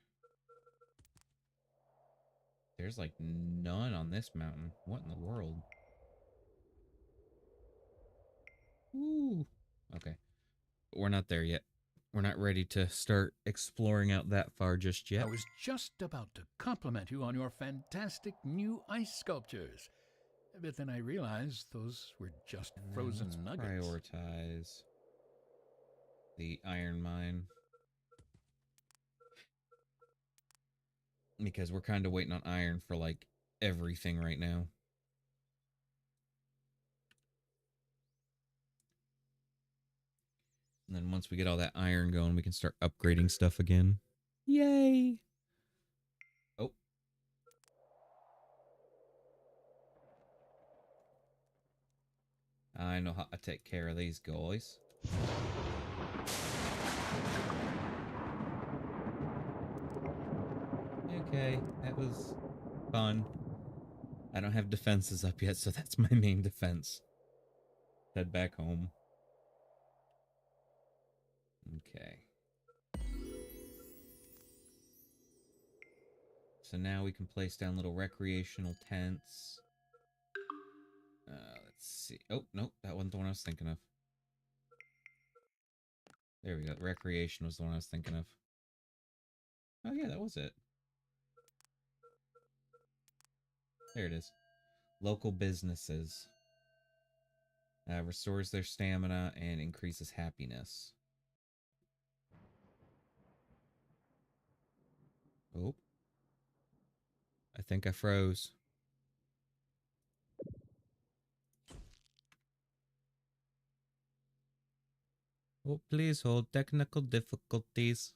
There's like none on this mountain. What in the world? Ooh. Okay. But we're not there yet. We're not ready to start exploring out that far just yet. I was just about to compliment you on your fantastic new ice sculptures. But then I realized those were just frozen nuggets. Prioritize the iron mine. Because we're kind of waiting on iron for like everything right now. And then once we get all that iron going, we can start upgrading stuff again. Yay! Oh. I know how to take care of these guys. Okay, that was fun. I don't have defenses up yet, so that's my main defense. Head back home. Okay. So now we can place down little recreational tents. Let's see. Oh, nope, that wasn't the one I was thinking of. There we go. Recreation was the one I was thinking of. Oh yeah, that was it. There it is. Local businesses. Restores their stamina and increases happiness. Oh. I think I froze. Oh, please hold. Technical difficulties.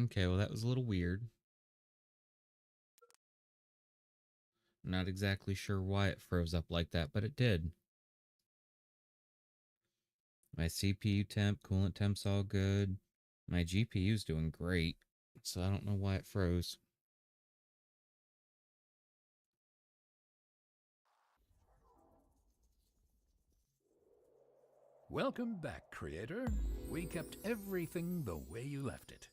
Okay, well that was a little weird. Not exactly sure why it froze up like that, but it did. My CPU temp, coolant temp's all good. My GPU's doing great, so I don't know why it froze. Welcome back, creator. We kept everything the way you left it.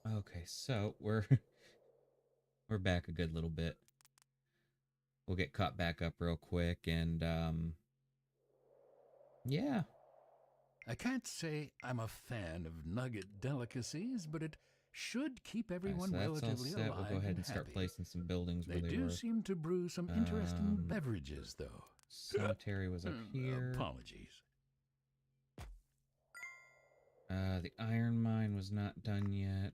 Okay, so we're we're back a good little bit. We'll get caught back up real quick and yeah. I can't say I'm a fan of nugget delicacies, but it should keep Alright, everyone so that's all relatively set. We'll go alive ahead and and start happy. placing some buildings where They they do were. seem to brew some interesting Um beverages, though. Cemetery was up here. Apologies. The iron mine was not done yet.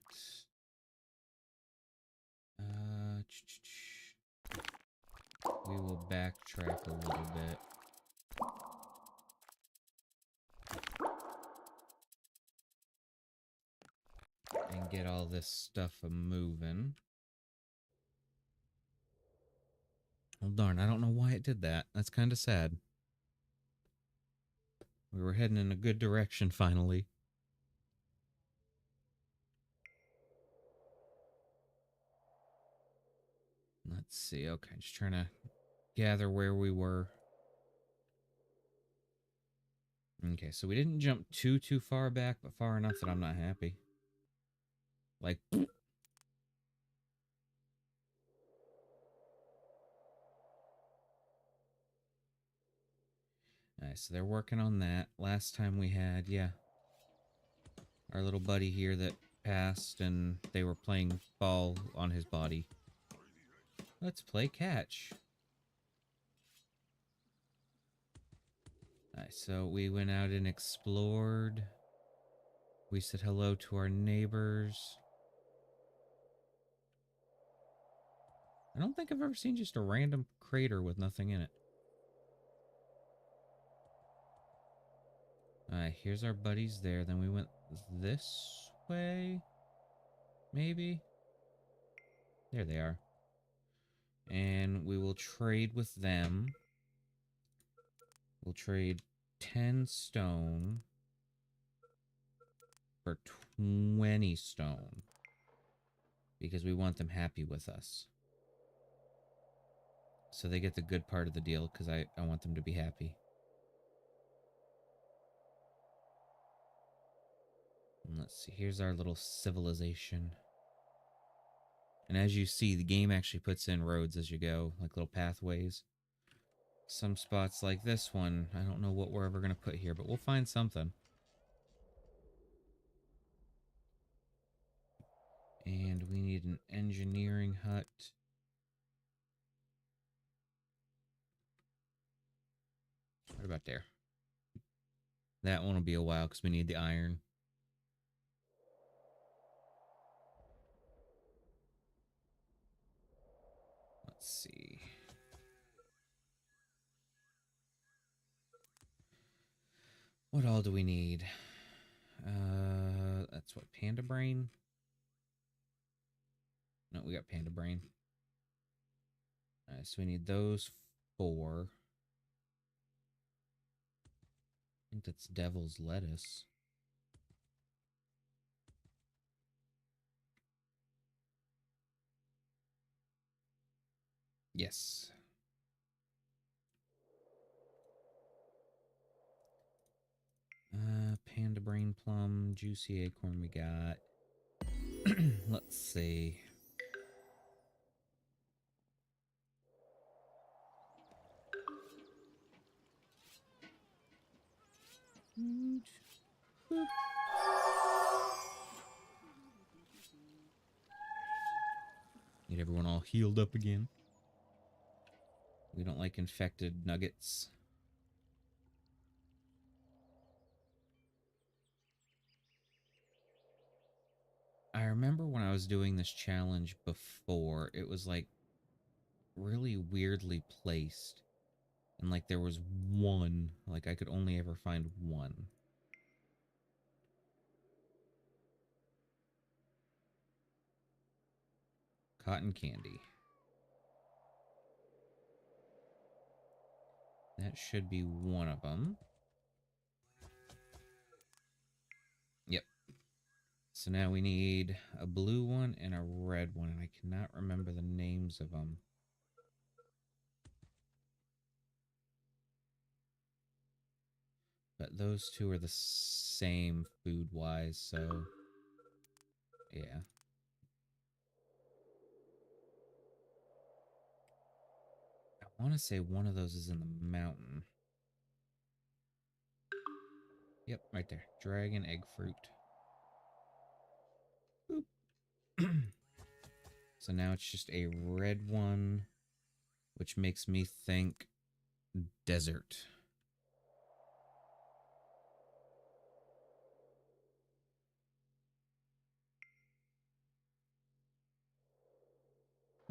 We will backtrack a little bit and get all this stuff a moving. Oh darn, I don't know why it did that. That's kind of sad. We were heading in a good direction finally. Let's see. Okay, just trying to gather where we were. Okay, so we didn't jump too far back, but far enough that I'm not happy. Like, nice. So they're working on that. Last time we had, yeah, our little buddy here that passed, and they were playing ball on his body. Let's play catch. Nice. So we went out and explored. We said hello to our neighbors. I don't think I've ever seen just a random crater with nothing in it. Alright, here's our buddies there. Then we went this way. Maybe? There they are. And we will trade with them. We'll trade 10 stone for 20 stone. Because we want them happy with us. So they get the good part of the deal because I want them to be happy. And let's see, here's our little civilization. And as you see, the game actually puts in roads as you go, like little pathways. Some spots like this one, I don't know what we're ever going to put here, but we'll find something. And we need an engineering hut. What about there? That one will be a while because we need the iron. Let's see. What all do we need? That's what, panda brain? No, we got panda brain. Alright, so we need those 4. I think that's devil's lettuce. Yes. Panda brain plum, juicy acorn we got. Let's see. Boop. Need everyone all healed up again. We don't like infected nuggets. I remember when I was doing this challenge before, it was like really weirdly placed. And like there was one, like I could only ever find one. Cotton candy. That should be one of them. Yep. So now we need a blue one and a red one, and I cannot remember the names of them. But those two are the same food-wise, so yeah. I want to say one of those is in the mountain. Yep, right there. Dragon egg fruit. Boop. So now it's just a red one, which makes me think desert.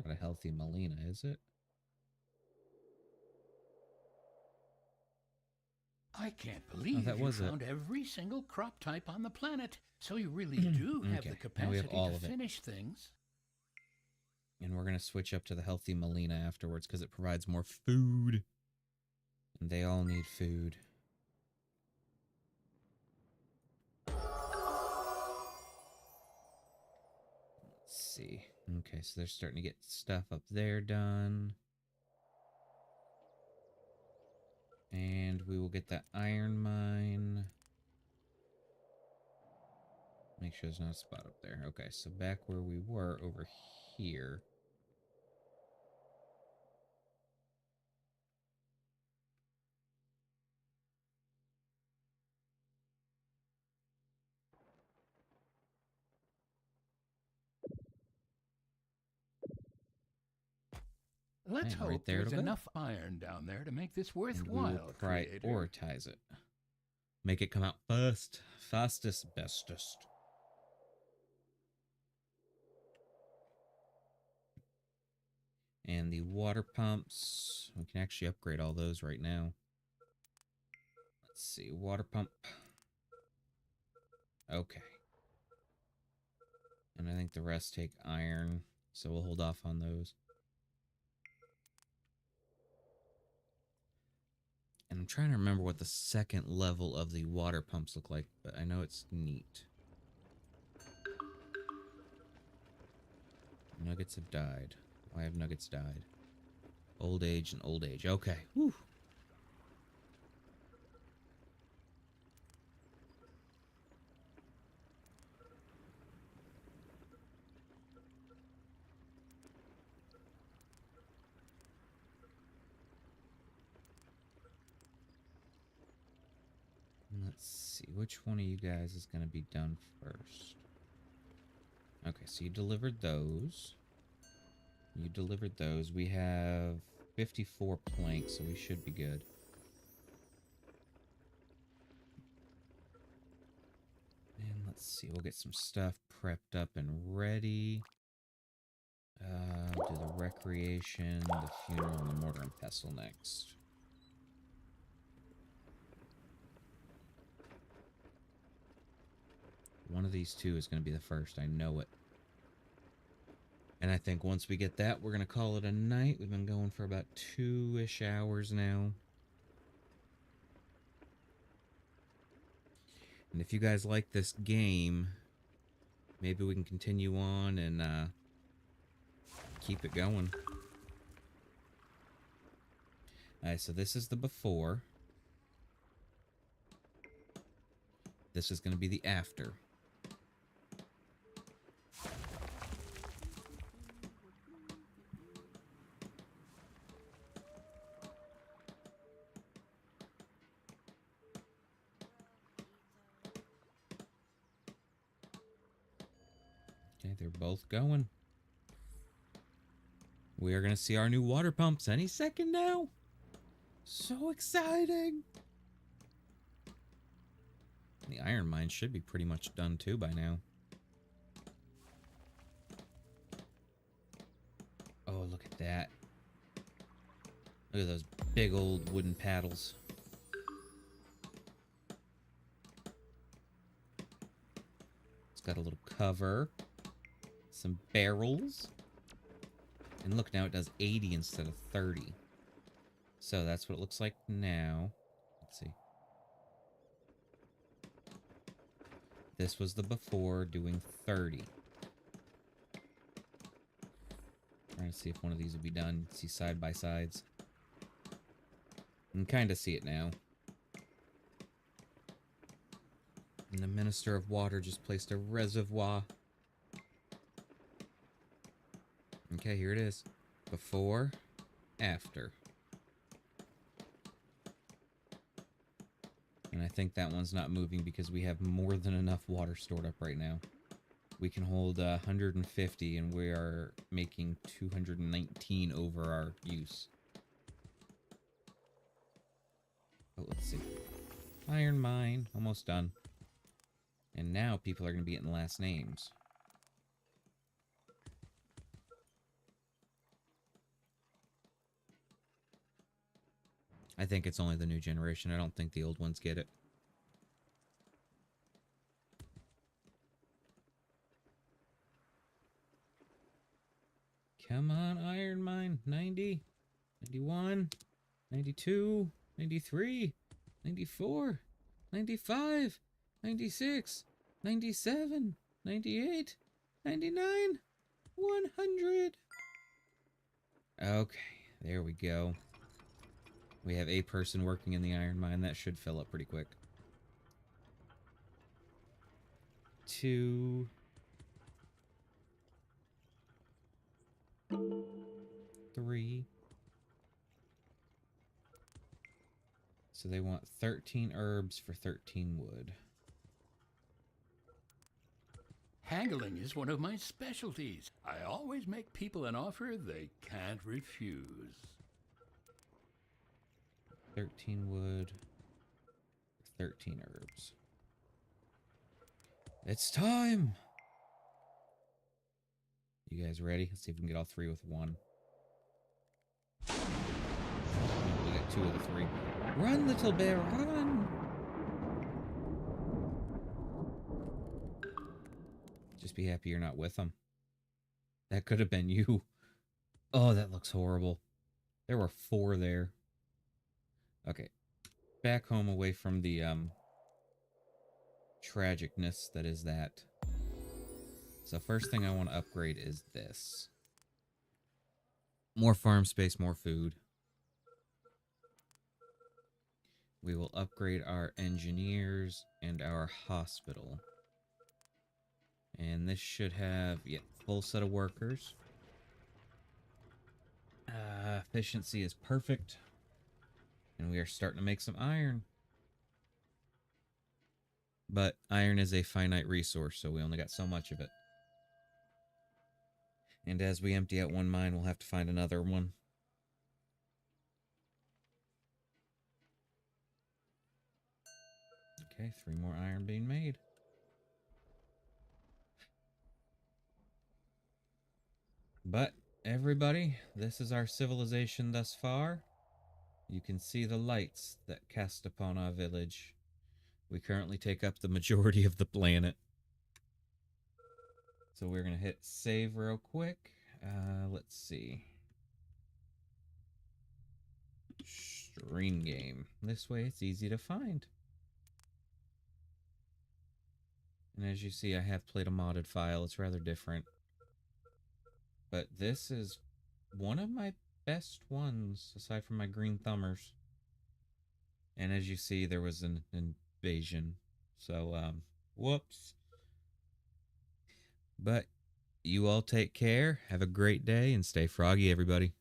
Not a healthy Melina, is it? I can't believe that you was it. found every single crop type on the planet. So you really do have Okay, the now we have capacity all to of it. finish things. And we're going to switch up to the healthy Melina afterwards because it provides more food. And they all need food. Let's see. Okay, so they're starting to get stuff up there done. And we will get that iron mine. Make sure there's not a spot up there. Okay, so back where we were over here. Let's And right hope there there's it'll go. enough iron down there to make this And we will worthwhile, creator. prioritize it. Make it come out first. Fastest, bestest. And the water pumps. We can actually upgrade all those right now. Let's see. Water pump. Okay. And I think the rest take iron. So we'll hold off on those. And I'm trying to remember what the second level of the water pumps look like, but I know it's neat. Nuggets have died. Why have nuggets died? Old age and old age. Okay. Whew. Let's see. Which one of you guys is going to be done first? Okay, so you delivered those. You delivered those. We have 54 planks, so we should be good. And let's see. We'll get some stuff prepped up and ready. Do the recreation, the funeral, and the mortar and pestle next. One of these two is going to be the first. I know it. And I think once we get that, we're going to call it a night. We've been going for about 2-ish hours now. And if you guys like this game, maybe we can continue on and keep it going. Alright, so this is the before. This is going to be the after. Okay, they're both going. We are going to see our new water pumps any second now. So exciting. The iron mine should be pretty much done too by now. Oh, look at that. Look at those big old wooden paddles. It's got a little cover. Some barrels. And look, now it does 80 instead of 30. So that's what it looks like now. Let's see. This was the before, doing 30. Trying to see if one of these would be done. See side by sides. You can kind of see it now. And the Minister of Water just placed a reservoir. Okay, here it is. Before, after. And I think that one's not moving because we have more than enough water stored up right now. We can hold 150 and we are making 219 over our use. Oh, let's see. Iron mine, almost done. And now people are going to be getting last names. I think it's only the new generation. I don't think the old ones get it. Come on, iron mine. 90, 91, 92, 93, 94, 95, 96, 97, 98, 99, 100. Okay, there we go. We have a person working in the iron mine. That should fill up pretty quick. 2, 3. So they want 13 herbs for 13 wood. Haggling is one of my specialties. I always make people an offer they can't refuse. 13 wood, 13 herbs. It's time! You guys ready? Let's see if we can get all 3 with 1. We got 2 of the 3. Run, little bear, run! Just be happy you're not with them. That could have been you. Oh, that looks horrible. There were 4 there. Okay. Back home away from the, tragicness that is that. So first thing I want to upgrade is this. More farm space, more food. We will upgrade our engineers and our hospital. And this should have, yeah, full set of workers. Efficiency is perfect. And we are starting to make some iron. But iron is a finite resource, so we only got so much of it. And as we empty out one mine, we'll have to find another one. Okay, 3 more iron being made. But, everybody, this is our civilization thus far. You can see the lights that cast upon our village. We currently take up the majority of the planet. So we're going to hit save real quick. Let's see. Stream game. This way it's easy to find. And as you see, I have played a modded file. It's rather different. But this is one of my best ones, aside from my green thumbers. And as you see, there was an invasion. So, whoops. But you all take care, have a great day, and stay froggy, everybody.